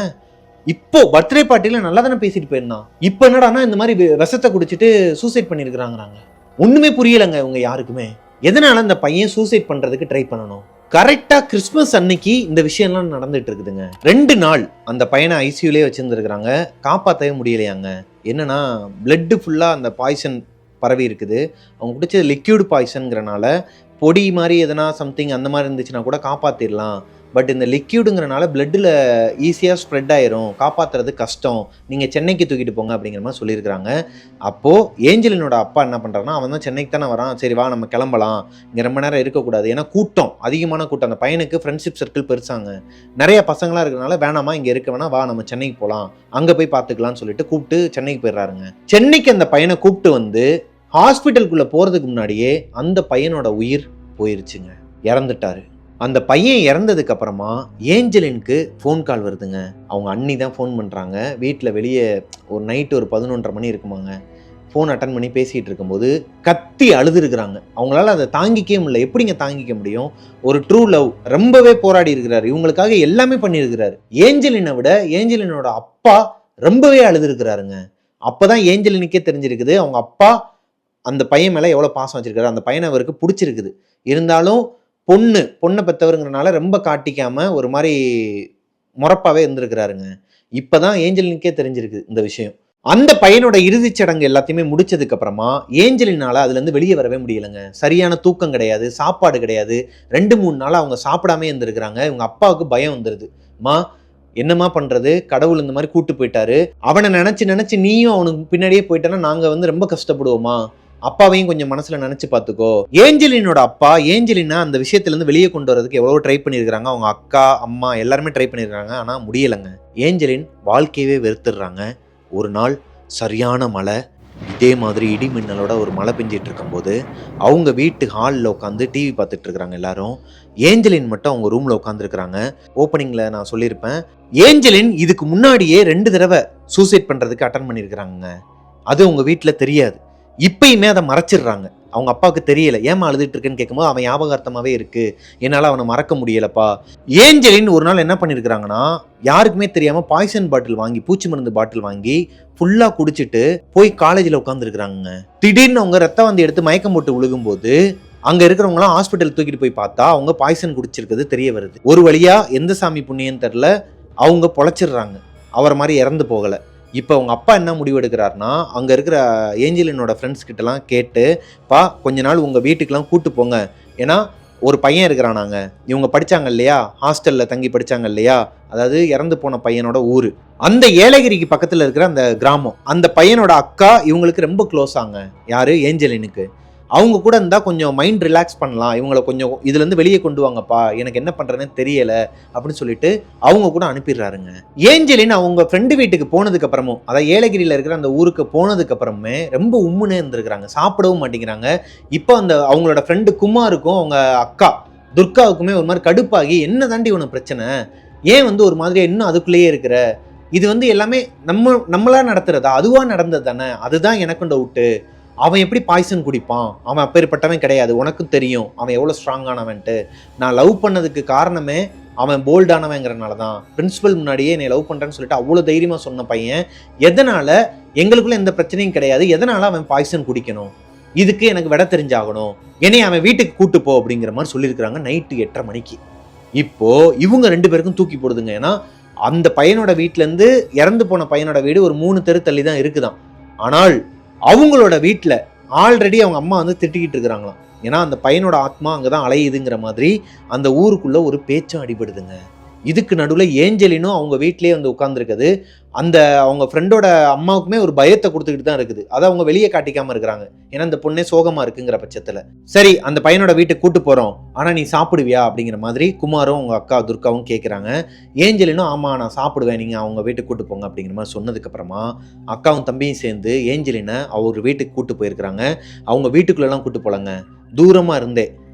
S1: இப்போ பர்த்டே பார்ட்டியில் நல்லா தானே பேசிட்டு போயிருந்தான். இப்போ என்னடானா இந்த மாதிரி விஷத்தை குடிச்சிட்டு சூசைட் பண்ணியிருக்கிறாங்கிறாங்க. ஒன்றுமே புரியலைங்க இவங்க யாருக்குமே. எதனால அந்த பையன் சூசைட் பண்ணுறதுக்கு ட்ரை பண்ணணும்? கரெக்டாக கிறிஸ்மஸ் அன்னைக்கு இந்த விஷயம்லாம் நடந்துட்டு இருக்குதுங்க. 2 நாள் அந்த பையனை ஐசியூலே வச்சுருந்துருக்குறாங்க, காப்பாற்றவே முடியலையாங்க. என்னன்னா பிளட்டு ஃபுல்லாக அந்த பாய்சன் பரவி இருக்குது. அவங்க குடிச்சது லிக்யூடு பாய்சன்கிறனால பொடி மாதிரி எதனா சம்திங் அந்த மாதிரி இருந்துச்சுன்னா கூட காப்பாற்றிடலாம். பட் இந்த லிக்யூடுங்கிறனால பிளட்டில் ஈஸியாக ஸ்ப்ரெட் ஆயிரும், காப்பாற்றுறது கஷ்டம், நீங்கள் சென்னைக்கு தூக்கிட்டு போங்க அப்படிங்கிற மாதிரி சொல்லியிருக்கிறாங்க. அப்போது ஏஞ்சலினோட அப்பா என்ன பண்ணுறாருன்னா, அவன் தான் சென்னைக்கு தானே வரான், சரி வா நம்ம கிளம்பலாம், இங்கே ரொம்ப நேரம் இருக்கக்கூடாது, ஏன்னா கூட்டம் அதிகமான கூட்டம், அந்த பையனுக்கு ஃப்ரெண்ட்ஷிப் சர்க்கிள் பெருசாங்க, நிறைய பசங்களாம் இருக்கிறனால வேணாமா இங்கே இருக்க வேணா, வா நம்ம சென்னைக்கு போகலாம், அங்கே போய் பார்த்துக்கலாம்னு சொல்லிட்டு கூப்பிட்டு சென்னைக்கு போயிடுறாருங்க. சென்னைக்கு அந்த பையனை கூப்பிட்டு வந்து ஹாஸ்பிட்டலுக்குள்ளே போகிறதுக்கு முன்னாடியே அந்த பையனோட உயிர் போயிருச்சுங்க, இறந்துட்டாரு. அந்த பையன் இறந்ததுக்கு அப்புறமா ஏஞ்சலினுக்கு ஃபோன் கால் வருதுங்க. அவங்க அண்ணி தான் ஃபோன் பண்ணுறாங்க. வீட்டில் வெளியே ஒரு நைட்டு ஒரு 11:30 மணி இருக்குமாங்க. ஃபோன் அட்டன் பண்ணி பேசிகிட்டு இருக்கும்போது கத்தி அழுதுருக்குறாங்க. அவங்களால அதை தாங்கிக்கவே முடியல. எப்படிங்க தாங்கிக்க முடியும்? ஒரு ட்ரூ லவ், ரொம்பவே போராடி இருக்கிறாரு, இவங்களுக்காக எல்லாமே பண்ணியிருக்கிறாரு. ஏஞ்சலினை விட ஏஞ்சலினோட அப்பா ரொம்பவே அழுதுருக்கிறாருங்க. அப்போ தான் ஏஞ்சலினுக்கே தெரிஞ்சிருக்குது அவங்க அப்பா அந்த பையன் மேலே எவ்வளோ பாசம் வச்சிருக்காரு. அந்த பையனை அவருக்கு பிடிச்சிருக்குது. இருந்தாலும் பொண்ணை பெற்றவருங்கிறனால ரொம்ப காட்டிக்காம ஒரு மாதிரி முறப்பாவே இருந்திருக்கிறாருங்க. இப்போதான் ஏஞ்சலினுக்கே தெரிஞ்சிருக்கு இந்த விஷயம். அந்த பையனோட இறுதிச் சடங்கு எல்லாத்தையுமே முடிச்சதுக்கு அப்புறமா ஏஞ்சலினால அதுலேருந்து வெளியே வரவே முடியலைங்க. சரியான தூக்கம் கிடையாது, சாப்பாடு கிடையாது. 2-3 நாளாக அவங்க சாப்பிடாமே இருந்திருக்கிறாங்க. இவங்க அப்பாவுக்கு பயம் வந்துடுது. என்னம்மா பண்ணுறது, கடவுள் இந்த மாதிரி கூட்டு போயிட்டாரு, அவனை நினச்சி நீயும் அவனுக்கு பின்னாடியே போயிட்டானா நாங்கள் வந்து ரொம்ப கஷ்டப்படுவோமா, அப்பாவையும் கொஞ்சம் மனசுல நினைச்சு பார்த்துக்கோ. ஏஞ்சலினோட அப்பா ஏஞ்சலினா அந்த விஷயத்துலேருந்து வெளியே கொண்டு வரதுக்கு எவ்வளோ ட்ரை பண்ணியிருக்கிறாங்க. அவங்க அக்கா அம்மா எல்லாருமே ட்ரை பண்ணியிருக்காங்க, ஆனால் முடியலைங்க. ஏஞ்சலின் வாழ்க்கையவே வெறுத்துடுறாங்க. ஒரு நாள் சரியான மழை, இதே மாதிரி இடி மின்னலோட ஒரு மழை பெஞ்சிட்டு இருக்கும்போது அவங்க வீட்டு ஹாலில் உட்காந்து டிவி பார்த்துட்டு இருக்கிறாங்க எல்லாரும். ஏஞ்சலின் மட்டும் அவங்க ரூமில் உட்காந்துருக்குறாங்க. ஓப்பனிங்கில் நான் சொல்லியிருப்பேன், ஏஞ்சலின் இதுக்கு முன்னாடியே 2 தடவை சூசைட் பண்ணுறதுக்கு அட்டன் பண்ணியிருக்கிறாங்க. அது உங்கள் வீட்டில் தெரியாது. இப்பயுமே அதை மறைச்சிடுறாங்க. அவங்க அப்பாவுக்கு தெரியல. ஏமா அழுதுட்டு இருக்குன்னு கேட்கும்போது அவன் ஞாபகார்த்தமாவே இருக்கு, என்னால் அவனை மறக்க முடியலப்பா. ஏஞ்சலின் ஒரு நாள் என்ன பண்ணியிருக்கிறாங்கன்னா, யாருக்குமே தெரியாம பாய்சன் பாட்டில் வாங்கி, பூச்சி மருந்து பாட்டில் வாங்கி ஃபுல்லா குடிச்சிட்டு போய் காலேஜில் உட்காந்துருக்குறாங்க. திடீர்னு அவங்க ரத்த வாந்தி எடுத்து மயக்கம் போட்டு விழுகும்போது அங்க இருக்கிறவங்களாம் ஹாஸ்பிட்டல் தூக்கிட்டு போய் பார்த்தா அவங்க பாய்சன் குடிச்சிருக்கிறது தெரிய வருது. ஒரு வழியா எந்த சாமி புண்ணியம் தெரியல அவங்க பொழைச்சிடுறாங்க, அவரை மாதிரி இறந்து போகலை. இப்போ அவங்க அப்பா என்ன முடிவு எடுக்கிறாருன்னா, அங்கே இருக்கிற ஏஞ்சலினோட ஃப்ரெண்ட்ஸ் கிட்டலாம் கேட்டு, கொஞ்ச நாள் உங்கள் வீட்டுக்கெலாம் கூட்டு போங்க, ஏன்னா ஒரு பையன் இருக்கிறானாங்க, இவங்க படித்தாங்க இல்லையா, ஹாஸ்டலில் தங்கி படித்தாங்க இல்லையா, அதாவது இறந்து போன பையனோட ஊர், அந்த ஏலகிரிக்கு பக்கத்தில் இருக்கிற அந்த கிராமம், அந்த பையனோட அக்கா இவங்களுக்கு ரொம்ப க்ளோஸ் ஆங்க. யார்? ஏஞ்சலினுக்கு. அவங்க கூட இருந்தால் கொஞ்சம் மைண்ட் ரிலாக்ஸ் பண்ணலாம், இவங்களை கொஞ்சம் இதுலேருந்து வெளியே கொண்டு வாங்கப்பா, எனக்கு என்ன பண்ணுறதுன்னு தெரியலை அப்படின்னு சொல்லிட்டு அவங்க கூட அனுப்பிடுறாருங்க. ஏஞ்சலின் அவங்க ஃப்ரெண்டு வீட்டுக்கு போனதுக்கு அப்புறமும், அதாவது ஏலகிரியில் இருக்கிற அந்த ஊருக்கு போனதுக்கு அப்புறமே ரொம்ப உம்முனே இருந்திருக்கிறாங்க, சாப்பிடவும் மாட்டேங்கிறாங்க. இப்போ அந்த அவங்களோட ஃப்ரெண்டு குமாருக்கும் அவங்க அக்கா துர்காவுக்குமே ஒரு மாதிரி கடுப்பாகி, என்ன தாண்டி உனக்கு பிரச்சனை, ஏன் ஒரு மாதிரியா இன்னும் அதுக்குள்ளேயே இருக்கிற, இது எல்லாமே நம்மளா நடத்துறதா, அதுவா நடந்தது தானே, அதுதான் எனக்கு டவுட்டு, அவன் எப்படி பாய்சன் குடிப்பான், அவன் அப்பேற்பட்டவன் கிடையாது, உனக்கும் தெரியும் அவன் எவ்வளோ ஸ்ட்ராங்கானவன்ட்டு, நான் லவ் பண்ணதுக்கு காரணமே அவன் போல்டானவங்கிறனால தான், பிரின்சிபல் முன்னாடியே என்னை லவ் பண்ணுறேன்னு சொல்லிட்டு அவ்வளோ தைரியமாக சொன்ன பையன், எதனால் எங்களுக்குள்ள எந்த பிரச்சனையும் கிடையாது, எதனால் அவன் பாய்சன் குடிக்கணும், இதுக்கு எனக்கு விட தெரிஞ்சாகணும், என்னை அவன் வீட்டுக்கு கூட்டு போ அப்படிங்கிற மாதிரி சொல்லியிருக்கிறாங்க நைட்டு 8:30 மணிக்கு. இப்போது இவங்க 2 பேருக்கும் தூக்கி போடுதுங்க. ஏன்னா அந்த பையனோட வீட்டிலேருந்து இறந்து போன பையனோட வீடு ஒரு 3 தெரு தள்ளி தான் இருக்குதான். ஆனால் அவங்களோட வீட்டில் ஆல்ரெடி அவங்க அம்மா திட்டிக்கிட்டு இருக்கிறாங்களாம். ஏன்னா அந்த பையனோட ஆத்மா அங்கே தான் அலையுதுங்கிற மாதிரி அந்த ஊருக்குள்ளே ஒரு பேச்சும் அடிபடுதுங்க. இதுக்கு நடுவில் ஏஞ்சலினும் அவங்க வீட்டிலேயே உட்காந்துருக்குது. அந்த அவங்க ஃப்ரெண்டோட அம்மாவுக்குமே ஒரு பயத்தை கொடுத்துக்கிட்டு தான் இருக்குது. அதை அவங்க வெளியே காட்டிக்காமல் இருக்கிறாங்க, ஏன்னா அந்த பொண்ணே சோகமாக இருக்குங்கிற பட்சத்தில். சரி, அந்த பையனோட வீட்டுக்கு கூட்டு போகிறோம், ஆனால் நீ சாப்பிடுவியா அப்படிங்கிற மாதிரி குமாரும் அவங்க அக்கா துர்காவும் கேட்குறாங்க. ஏஞ்சலினும் ஆமாம் நான் சாப்பிடுவேன், நீங்கள் அவங்க வீட்டுக்கு கூட்டு போங்க அப்படிங்கிற மாதிரி சொன்னதுக்கப்புறமா அக்காவும் தம்பியும் சேர்ந்து ஏஞ்சலினை அவர் வீட்டுக்கு கூட்டு போயிருக்கிறாங்க. அவங்க வீட்டுக்குள்ளெல்லாம் கூட்டு போகலங்க, தூரமாக இருந்தே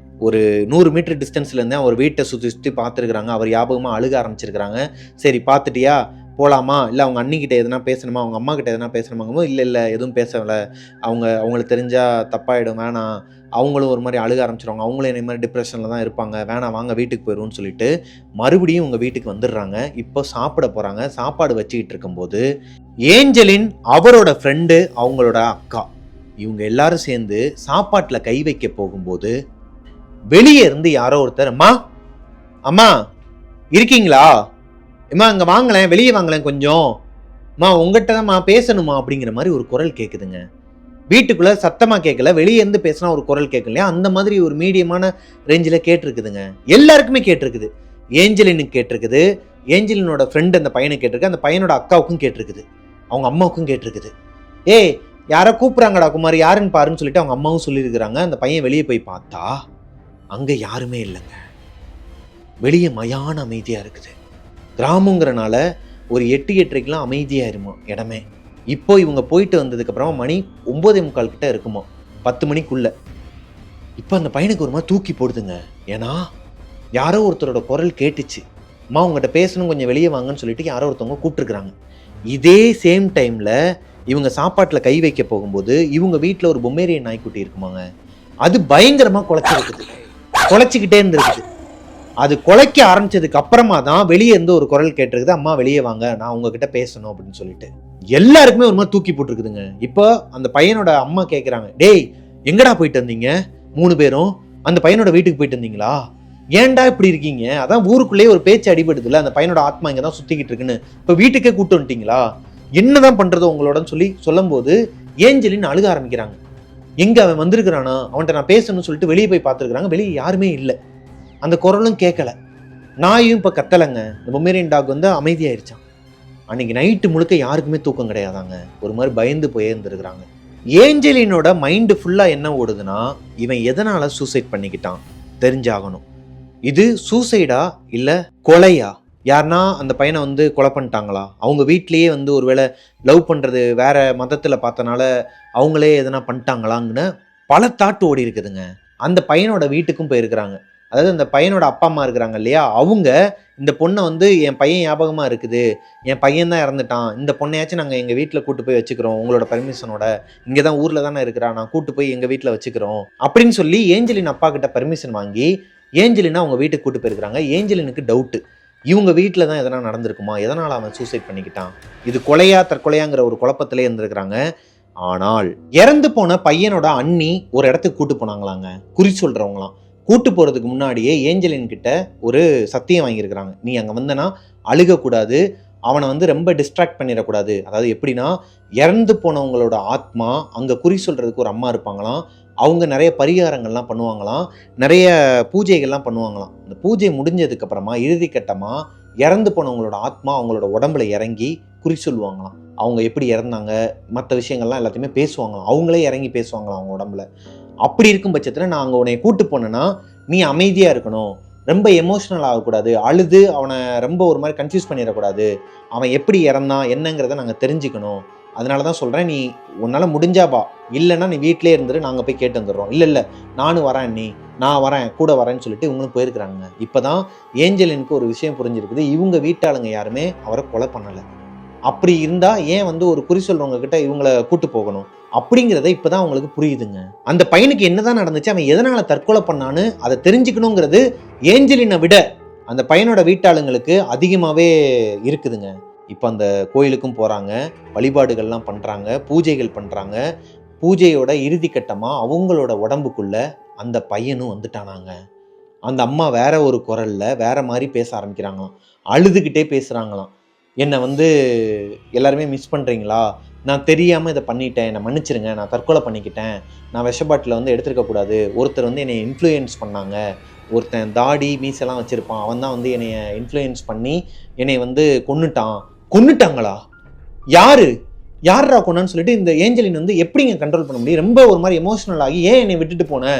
S1: ஒரு 100 மீட்டர் டிஸ்டன்ஸில் இருந்தே அவர் வீட்டை சுற்றி பார்த்துருக்குறாங்க. அவர் ஞாபகமாக அழுக ஆரம்பிச்சிருக்கிறாங்க. சரி பார்த்துட்டியா, போகலாமா, இல்லை அவங்க அண்ணிக்கிட்ட எதனா பேசணுமா, அவங்க அம்மா கிட்ட எதனா பேசணுமாங்கமோ, இல்லை எதுவும் பேசலை, அவங்களுக்கு தெரிஞ்சால் தப்பாயிடும், வேணாம், அவங்களும் ஒரு மாதிரி அழுக ஆரம்பிச்சிருவாங்க, அவங்களும் என்ன மாதிரி டிப்ரெஷனில் தான் இருப்பாங்க, வேணாம் வாங்க வீட்டுக்கு போயிடுவோம்னு சொல்லிட்டு மறுபடியும் உங்கள் வீட்டுக்கு வந்துடுறாங்க. இப்போ சாப்பிட போகிறாங்க. சாப்பாடு வச்சுக்கிட்டு இருக்கும்போது ஏஞ்சலின், அவரோட ஃப்ரெண்டு, அவங்களோட அக்கா, இவங்க எல்லாரும் சேர்ந்து சாப்பாட்டில் கை வைக்க போகும்போது வெளியே இருந்து யாரோ ஒருத்தர், அம்மா அம்மா இருக்கீங்களா, அம்மா இங்கே வாங்கலேன், வெளியே வாங்கலேன் கொஞ்சம், அம்மா உங்ககிட்ட தான்மா பேசணுமா அப்படிங்கிற மாதிரி ஒரு குரல் கேட்குதுங்க. வீட்டுக்குள்ளே சத்தமாக கேட்கல, வெளியே இருந்து பேசினா ஒரு குரல் கேட்கல இல்லையா, அந்த மாதிரி ஒரு மீடியமான ரேஞ்சில் கேட்டிருக்குதுங்க. எல்லாருக்குமே கேட்டிருக்குது. ஏஞ்சலினுக்கு கேட்டிருக்குது, ஏஞ்சலினோட ஃப்ரெண்டு அந்த பையனுக்கு கேட்டிருக்கு, அந்த பையனோட அக்காவுக்கும் கேட்டிருக்குது, அவங்க அம்மாவுக்கும் கேட்டிருக்குது. ஏய் யாரோ கூப்பிட்றாங்கடா குமார், யாருன்னு பாருன்னு சொல்லிட்டு அவங்க அம்மாவும் சொல்லியிருக்கிறாங்க. அந்த பையன் வெளியே போய் பார்த்தா அங்கே யாருமே இல்லைங்க. வெளியே மயான அமைதியாக இருக்குது. கிராமங்கிறனால ஒரு 8-8:30 அமைதியாயிருமா இடமே. இப்போ இவங்க போயிட்டு வந்ததுக்கப்புறமா மணி 9:45 கிட்ட இருக்குமா, 10 மணிக்குள்ள. இப்போ அந்த பையனுக்கு ஒரு மாதிரி தூக்கி போடுதுங்க. ஏன்னா யாரோ ஒருத்தரோட குரல் கேட்டுச்சு, அம்மா உங்கள்கிட்ட பேசணும் கொஞ்சம் வெளியே வாங்கன்னு சொல்லிட்டு யாரோ ஒருத்தவங்க கூப்பிட்டுருக்குறாங்க. இதே சேம் டைமில் இவங்க சாப்பாட்டில் கை வைக்க போகும்போது இவங்க வீட்டில் ஒரு பொம்மேரியன் நாய்க்குட்டி இருக்குமாங்க, அது பயங்கரமாக குலைச்சிக்கிட்டே இருந்திருக்குது. அது குலைக்க ஆரம்பிச்சதுக்கு அப்புறமா தான் வெளியே இருந்து ஒரு குரல் கேட்டிருக்குது, அம்மா வெளியே வாங்க நான் உங்ககிட்ட பேசணும் அப்படின்னு சொல்லிட்டு. எல்லாருக்குமே ஒரு மாதிரி தூக்கி போட்டுருக்குதுங்க. இப்போ அந்த பையனோட அம்மா கேட்குறாங்க, டேய் எங்கடா போயிட்டு வந்தீங்க 3 பேரும், அந்த பையனோட வீட்டுக்கு போயிட்டு வந்தீங்களா, ஏன்டா இப்படி இருக்கீங்க, அதான் ஊருக்குள்ளேயே ஒரு பேச்சு அடிபடுதுல, அந்த பையனோட ஆத்மா இங்கே தான் சுற்றிக்கிட்டு இருக்குன்னு, இப்போ வீட்டுக்கே கூட்டு வந்துட்டீங்களா, என்னதான் பண்ணுறது உங்களோடன்னு சொல்லும் போது ஏஞ்சலின் அழுக ஆரம்பிக்கிறாங்க. எங்கே அவன் வந்திருக்கிறானா, அவன்கிட்ட நான் பேசணும்னு சொல்லிட்டு வெளியே போய் பார்த்துருக்குறாங்க. வெளியே யாருமே இல்லை, அந்த குரலும் கேட்கல, நாயும் இப்போ கத்தலைங்க. இந்த பொமேரியன் டாக் அமைதியாயிருச்சான். அன்னைக்கு நைட்டு முழுக்க யாருக்குமே தூக்கம் கிடையாதாங்க, ஒரு மாதிரி பயந்து போயே இருந்திருக்கிறாங்க. ஏஞ்சலினோட மைண்டு ஃபுல்லாக என்ன ஓடுதுன்னா, இவன் எதனால் சூசைட் பண்ணிக்கிட்டான் தெரிஞ்சாகணும். இது சூசைடா இல்லை கொலையா, யாருன்னா அந்த பையனை கொலை பண்ணிட்டாங்களா, அவங்க வீட்லேயே ஒருவேளை லவ் பண்ணுறது வேற மதத்தில் பார்த்தனால அவங்களே எதனா பண்ணிட்டாங்களாங்கன்னு பல தாட்டு ஓடி இருக்குதுங்க. அந்த பையனோட வீட்டுக்கும் போயிருக்கிறாங்க. அதாவது அந்த பையனோட அப்பா அம்மா இருக்கிறாங்க இல்லையா, அவங்க இந்த பொண்ணை வந்து என் பையன் ஞாபகமா இருக்குது, என் பையன் தான் இறந்துட்டான், இந்த பொண்ணையாச்சும் நாங்கள் எங்கள் வீட்டில் கூட்டு போய் வச்சுக்கிறோம் உங்களோட பர்மிஷனோட, இங்கே தான் ஊரில் தானே இருக்கிறா, நான் கூட்டு போய் எங்கள் வீட்டில் வச்சுக்கிறோம் அப்படின்னு சொல்லி ஏஞ்சலின் அப்பா கிட்ட பர்மிஷன் வாங்கி ஏஞ்சலினா அவங்க வீட்டுக்கு கூட்டு போயிருக்கிறாங்க. ஏஞ்சலினுக்கு டவுட்டு, இவங்க வீட்டில் தான் எதனா நடந்திருக்குமா, எதனால் அவன் சூசைட் பண்ணிக்கிட்டான், இது கொலையா தற்கொலையாங்கிற ஒரு குழப்பத்திலே இருந்திருக்கிறாங்க. ஆனால் இறந்து போன பையனோட அண்ணி ஒரு இடத்துக்கு கூட்டு போனாங்களாங்க, குறி சொல்றவங்களாம். கூட்டு போறதுக்கு முன்னாடியே ஏஞ்சலின் கிட்ட ஒரு சத்தியம் வாங்கியிருக்கிறாங்க, நீ அங்கே வந்தனா அழுகக்கூடாது, அவனை வந்து ரொம்ப டிஸ்ட்ராக்ட் பண்ணிடக்கூடாது. அதாவது எப்படின்னா, இறந்து போனவங்களோட ஆத்மா அங்கே குறி சொல்றதுக்கு ஒரு அம்மா இருப்பாங்களாம், அவங்க நிறைய பரிகாரங்கள்லாம் பண்ணுவாங்களாம், நிறைய பூஜைகள்லாம் பண்ணுவாங்களாம். அந்த பூஜை முடிஞ்சதுக்கு அப்புறமா இறுதி கட்டமா இறந்து போனவங்களோட ஆத்மா அவங்களோட உடம்புல இறங்கி குறி சொல்லுவாங்களாம். அவங்க எப்படி இறந்தாங்க, மற்ற விஷயங்கள்லாம் எல்லாத்தையுமே பேசுவாங்களாம், அவங்களே இறங்கி பேசுவாங்களாம் அவங்க உடம்புல. அப்படி இருக்கும் பட்சத்தில் நான் அங்கே உன்னை கூட்டு போனேன்னா நீ அமைதியாக இருக்கணும், ரொம்ப எமோஷ்னல் ஆகக்கூடாது, அழுது அவனை ரொம்ப ஒரு மாதிரி கன்ஃபியூஸ் பண்ணிடக்கூடாது, அவன் எப்படி இறந்தான் என்னங்கிறத நாங்கள் தெரிஞ்சுக்கணும், அதனால தான் சொல்கிறேன், நீ உன்னால் முடிஞ்சாபா, இல்லைன்னா நீ வீட்டிலே இருந்துட்டு நாங்கள் போய் கேட்டு வந்துடுறோம், இல்லை நானும் வரேன், நான் வரேன் கூட வரேன்னு சொல்லிட்டு இவங்களும் போயிருக்கிறாங்க. இப்போ தான் ஏஞ்சலினுக்கு ஒரு விஷயம் புரிஞ்சிருக்குது, இவங்க வீட்டாளுங்க யாருமே அவரை கொலை பண்ணலை, அப்படி இருந்தால் ஏன் வந்து ஒரு குறி சொல்கிறவங்க கிட்ட இவங்களை கூட்டு போகணும் அப்படிங்கிறத இப்போதான் அவங்களுக்கு புரியுதுங்க. அந்த பையனுக்கு என்னதான் நடந்துச்சு, அவன் எதனால தற்கொலை பண்ணான்னு அதை தெரிஞ்சுக்கணுங்கிறது ஏஞ்சலினை விட அந்த பையனோட வீட்டாளுங்களுக்கு அதிகமாகவே இருக்குதுங்க. இப்போ அந்த கோயிலுக்கும் போகிறாங்க, வழிபாடுகள்லாம் பண்ணுறாங்க, பூஜைகள் பண்ணுறாங்க. பூஜையோட இறுதி கட்டமாக அவங்களோட உடம்புக்குள்ள அந்த பையனும் வந்துட்டானாங்க. அந்த அம்மா வேற ஒரு குரல்ல வேற மாதிரி பேச ஆரம்பிக்கிறாங்களாம், அழுதுகிட்டே பேசுகிறாங்களாம். என்னை வந்து எல்லாருமே மிஸ் பண்ணுறீங்களா, நான் தெரியாமல் இதை பண்ணிட்டேன், என்னை மன்னிச்சிருங்க, நான் தற்கொலை பண்ணிக்கிட்டேன், நான் விஷப்பாட்டில் வந்து எடுத்துருக்கக்கூடாது, ஒருத்தர் வந்து என்னை இன்ஃப்ளூயன்ஸ் பண்ணாங்க, ஒருத்தன் தாடி மீசெல்லாம் வச்சுருப்பான், அவன் தான் வந்து என்னை இன்ஃப்ளூயன்ஸ் பண்ணி என்னை வந்து கொன்னுட்டாங்களா, யாரா கொண்டான்னு சொல்லிட்டு இந்த ஏஞ்சலின் வந்து எப்படிங்க கண்ட்ரோல் பண்ண முடியும், ரொம்ப ஒரு மாதிரி எமோஷனல் ஆகி ஏன் என்னை விட்டுட்டு போன,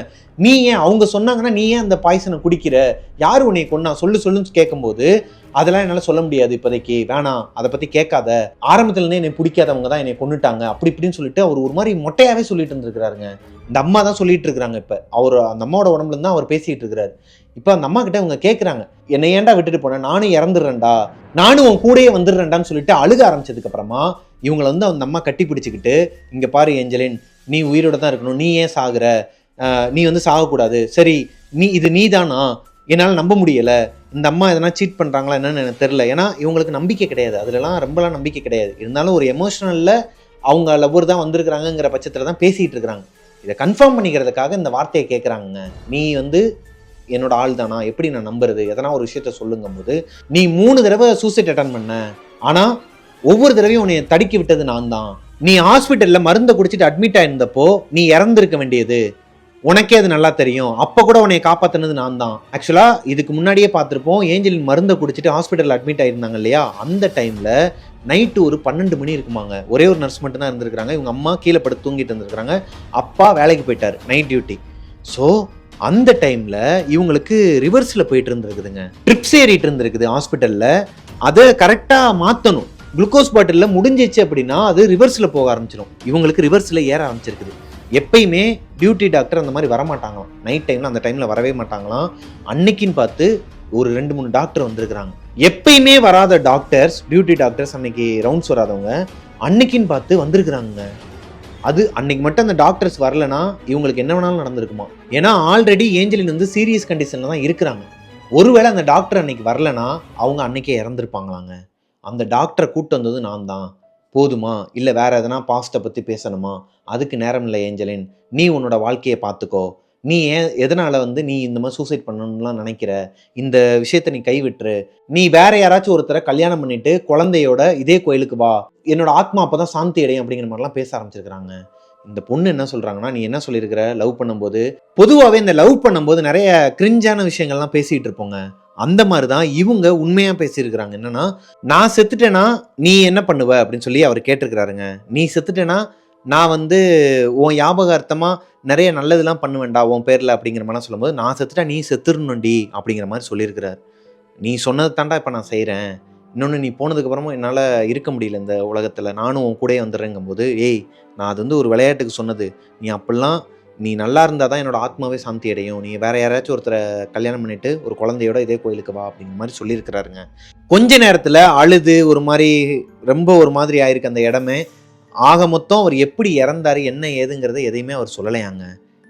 S1: நீ ஏன் அவங்க சொன்னாங்கன்னா நீ ஏன் அந்த பாய்சனை குடிக்கிற, யார் உன்னை கொன்னா சொல்லுன்னு கேட்கும்போது அதெல்லாம் என்னால் சொல்ல முடியாது, இப்போதைக்கு வேணாம், அதை பற்றி கேட்காத, ஆரம்பத்துலேருந்தே என்னை பிடிக்காதவங்க தான் என்னை கொன்னுட்டாங்க அப்படி இப்படின்னு சொல்லிட்டு அவர் ஒரு மாதிரி மொட்டையாகவே சொல்லிட்டு இருந்திருக்கிறாருங்க. இந்த அம்மா தான் சொல்லிட்டு இருக்கிறாங்க, இப்போ அவர் அந்த அம்மாவோட உடம்புல தான் அவர் பேசிகிட்டு இருக்கிறாரு. இப்போ அந்த அம்மா கிட்ட அவங்க கேட்குறாங்க, என்னை ஏன்டா விட்டுட்டு போனேன், நானும் இறந்துடுறேன்டா, நானும் உன் கூடயே வந்துடுறேன்டான்னு சொல்லிட்டு அழுக ஆரம்பிச்சதுக்கு அப்புறமா இவங்களை வந்து அந்த அம்மா கட்டி பிடிச்சிக்கிட்டு, இங்கே பாரு ஏஞ்சலின், நீ உயிரோட தான் இருக்கணும், நீ ஏன் சாகுற, நீ வந்து சாகக்கூடாது, சரி இது நீ தானா, என்னால் நம்ப முடியலை, இந்த அம்மா எதனா சீட் பண்ணுறாங்களா என்னன்னு எனக்கு தெரில, ஏன்னா இவங்களுக்கு நம்பிக்கை கிடையாது, அதுலலாம் ரொம்பலாம் நம்பிக்கை கிடையாது, இருந்தாலும் ஒரு எமோஷனலில் அவங்க லவ்வர் தான் வந்திருக்கிறாங்கங்கிற பட்சத்தில் தான் பேசிகிட்டு இருக்கிறாங்க. இதை கன்ஃபார்ம் பண்ணிக்கிறதுக்காக இந்த வார்த்தையை கேட்குறாங்க, நீ வந்து என்னோட ஆள் தானா, எப்படி நான் நம்புறது, எதனா ஒரு விஷயத்த சொல்லுங்கும் போது, நீ 3 தடவை சூசைட் அட்டன் பண்ண, ஆனால் ஒவ்வொரு தடவையும் உன்னை தடுக்கி விட்டது நான் தான், நீ ஹாஸ்பிட்டலில் மருந்தை குடிச்சிட்டு அட்மிட் ஆயிருந்தப்போ நீ இறந்துருக்க வேண்டியது, உனக்கே அது நல்லா தெரியும், அப்போ கூட உன்னை காப்பாற்றினது நான் தான். ஆக்சுவலாக இதுக்கு முன்னாடியே பார்த்துருப்போம், ஏஞ்சலின் மருந்தை குடிச்சிட்டு ஹாஸ்பிட்டலில் அட்மிட் ஆயிருந்தாங்க இல்லையா, அந்த டைமில் நைட்டு ஒரு 12 மணி இருக்குமாங்க, ஒரே ஒரு நர்ஸ் மட்டும் தான் இருந்திருக்கிறாங்க, இவங்க அம்மா கீழே படுத்து தூங்கிட்டு இருந்திருக்கிறாங்க, அப்பா வேலைக்கு போயிட்டார் நைட் டியூட்டி. ஸோ அந்த டைமில் இவங்களுக்கு ரிவர்ஸில் போயிட்டு இருந்திருக்குதுங்க, ட்ரிப்ஸ் ஏறிட்டு இருந்திருக்குது ஹாஸ்பிட்டலில், அதை கரெக்டாக மாற்றணும், குளுக்கோஸ் பாட்டிலில் முடிஞ்சிச்சு அப்படின்னா அது ரிவர்ஸில் போக ஆரம்பிச்சிடும், இவங்களுக்கு ரிவர்ஸில் ஏற ஆரம்பிச்சிருக்குது. எப்பயுமே டியூட்டி டாக்டர் அந்த மாதிரி வரமாட்டாங்களாம், நைட் டைமில் அந்த டைமில் வரவே மாட்டாங்களாம். அன்னைக்குன்னு பார்த்து ஒரு 2-3 டாக்டர் வந்திருக்கிறாங்க, எப்பயுமே வராத டாக்டர்ஸ், டியூட்டி டாக்டர்ஸ், அன்னைக்கு ரவுண்ட்ஸ் வராதவங்க அன்னைக்குன்னு பார்த்து வந்திருக்கிறாங்க. அது அன்னைக்கு மட்டும் அந்த டாக்டர்ஸ் வரலனா இவங்களுக்கு என்ன வேணாலும் நடந்திருக்குமா, ஏன்னா ஆல்ரெடி ஏஞ்சலின் வந்து சீரியஸ் கண்டிஷனில் தான் இருக்கிறாங்க. ஒருவேளை அந்த டாக்டர் அன்னைக்கு வரலனா அவங்க அன்னைக்கே இறந்துருப்பாங்களாங்க. அந்த டாக்டரை கூப்பிட்டு வந்தது நான் தான், போதுமா, இல்லை வேற எதனா பாஸ்ட்டை பற்றி பேசணுமா, அதுக்கு நேரம் இல்லை ஏஞ்சலின், நீ உன்னோட வாழ்க்கையை பார்த்துக்கோ, நீ ஏன் எதனால் வந்து நீ இந்த மாதிரி சூசைட் பண்ணணும்லாம் நினைக்கிற, இந்த விஷயத்தை நீ கைவிட்டுரு, நீ வேற யாராச்சும் ஒருத்தரை கல்யாணம் பண்ணிட்டு குழந்தையோட இதே கோயிலுக்கு வா, என்னோட ஆத்மா அப்போ தான் சாந்தி அடையும் அப்படிங்கிற மாதிரிலாம் பேச ஆரம்பிச்சிருக்கிறாங்க. இந்த பொண்ணு என்ன சொல்கிறாங்கன்னா, நீ என்ன சொல்லியிருக்கிற, லவ் பண்ணும்போது பொதுவாகவே இந்த லவ் பண்ணும்போது நிறைய கிரிஞ்சான விஷயங்கள்லாம் பேசிகிட்டு இருப்போங்க, அந்த மாதிரி தான் இவங்க உண்மையாக பேசியிருக்கிறாங்க. என்னன்னா, நான் செத்துட்டேன்னா நீ என்ன பண்ணுவ அப்படின்னு சொல்லி அவர் கேட்டிருக்கிறாருங்க. நீ செத்துட்டேன்னா நான் வந்து உன் ஞாபகார்த்தமாக நிறைய நல்லதுலாம் பண்ணுவேன்டா உன் பேரில் அப்படிங்கிற மாதிரிலாம் சொல்லும்போது, நான் செத்துட்டா நீ செத்துருணுண்டி அப்படிங்கிற மாதிரி சொல்லியிருக்கிறார். நீ சொன்னது தாண்டா இப்போ நான் செய்கிறேன், இன்னொன்று நீ போனதுக்கப்புறமும் என்னால் இருக்க முடியல இந்த உலகத்தில், நானும் உன் கூடயே வந்துடுறேங்கும் போது, ஏய் நான் அது வந்து ஒரு விளையாட்டுக்கு சொன்னது, நீ அப்படிலாம் நீ நல்லா இருந்தால் தான் என்னோட ஆத்மாவே சாந்தி அடையும், நீ வேற யாராச்சும் ஒருத்தரை கல்யாணம் பண்ணிட்டு ஒரு குழந்தையோட இதே கோயிலுக்கு வா அப்படிங்கிற மாதிரி சொல்லியிருக்கிறாருங்க. கொஞ்ச நேரத்தில் அழுது ஒரு மாதிரி ரொம்ப ஒரு மாதிரி ஆயிருக்கு அந்த இடமே. ஆக மொத்தம் அவர் எப்படி இறந்தாரு என்ன ஏதுங்கிறது எதையுமே அவர் சொல்லலையாங்க.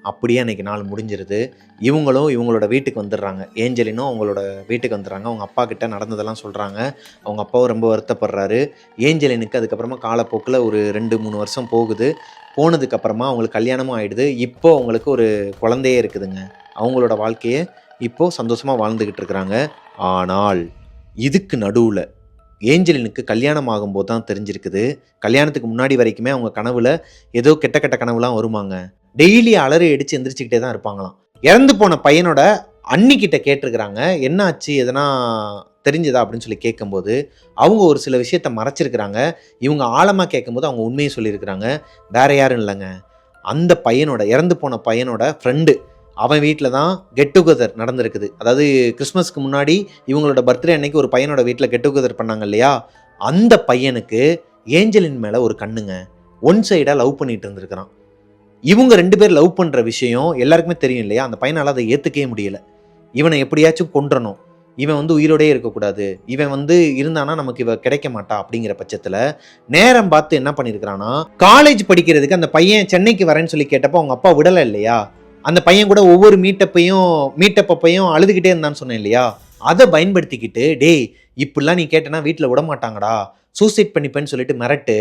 S1: அப்படியே அன்றைக்கி நாள் முடிஞ்சிருது. இவங்களும் இவங்களோட வீட்டுக்கு வந்துடுறாங்க. ஏஞ்சலினும் அவங்களோட வீட்டுக்கு வந்துடுறாங்க. அவங்க அப்பா கிட்ட நடந்ததெல்லாம் சொல்கிறாங்க. அவங்க அப்பாவும் ரொம்ப வருத்தப்படுறாரு. ஏஞ்சலினுக்கு அதுக்கப்புறமா காலப்போக்கில் ஒரு 2-3 வருஷம் போகுது. போனதுக்கப்புறமா அவங்களுக்கு கல்யாணமும் ஆகிடுது. இப்போது அவங்களுக்கு ஒரு குழந்தையே இருக்குதுங்க. அவங்களோட வாழ்க்கையை இப்போது சந்தோஷமாக வாழ்ந்துக்கிட்டு இருக்கிறாங்க. ஆனால் இதுக்கு நடுவில் ஏஞ்சலினுக்கு கல்யாணம் ஆகும்போது தான் தெரிஞ்சிருக்குது. கல்யாணத்துக்கு முன்னாடி வரைக்குமே அவங்க கனவுல ஏதோ கெட்ட கெட்ட கனவுலாம் வருமாங்க. டெய்லி அலறி அடித்து எந்திரிச்சிக்கிட்டே தான் இருப்பாங்களாம். இறந்து போன பையனோட அண்ணிக்கிட்ட கேட்டிருக்கிறாங்க, என்ன ஆச்சு எதனா தெரிஞ்சதா அப்படின்னு சொல்லி கேட்கும்போது அவங்க ஒரு சில விஷயத்த மறைச்சிருக்கிறாங்க. இவங்க ஆழமாக கேட்கும்போது அவங்க உண்மையை சொல்லியிருக்கிறாங்க. வேற யாரும் இல்லைங்க, அந்த பையனோட இறந்து போன பையனோட ஃப்ரெண்டு அவன் வீட்டில் தான் கெட் டுகெதர் நடந்திருக்குது. அதாவது கிறிஸ்மஸ்க்கு முன்னாடி இவங்களோட பர்த்டே அன்னைக்கு ஒரு பையனோட வீட்டில் கெட் டுகெதர் பண்ணாங்க இல்லையா, அந்த பையனுக்கு ஏஞ்சலின் மேலே ஒரு கண்ணுங்க. ஒன் சைடாக லவ் பண்ணிட்டு இருந்திருக்கிறான். இவங்க 2 பேர் லவ் பண்ணுற விஷயம் எல்லாருக்குமே தெரியும் இல்லையா. அந்த பையனால் அதை ஏற்றுக்கவே முடியல. இவனை எப்படியாச்சும் கொன்றணும், இவன் உயிரோடே இருக்கக்கூடாது, இவன் இருந்தானா நமக்கு இவ கிடைக்க மாட்டா அப்படிங்கிற பட்சத்தில் நேரம் பார்த்து என்ன பண்ணியிருக்கிறான்னா, காலேஜ் படிக்கிறதுக்கு அந்த பையன் சென்னைக்கு வரேன்னு சொல்லி கேட்டப்போ அவங்க அப்பா விடலை இல்லையா. அந்த பையன் கூட ஒவ்வொரு மீட்டப்பையும் அழுதுகிட்டே இருந்தான்னு சொன்னேன் இல்லையா. அதை பயன்படுத்திக்கிட்டு, டேய் இப்படிலாம் நீ கேட்டனா வீட்டில் விட மாட்டாங்கடா, சூசைட் பண்ணிப்பேன்னு சொல்லிட்டு மிரட்டு.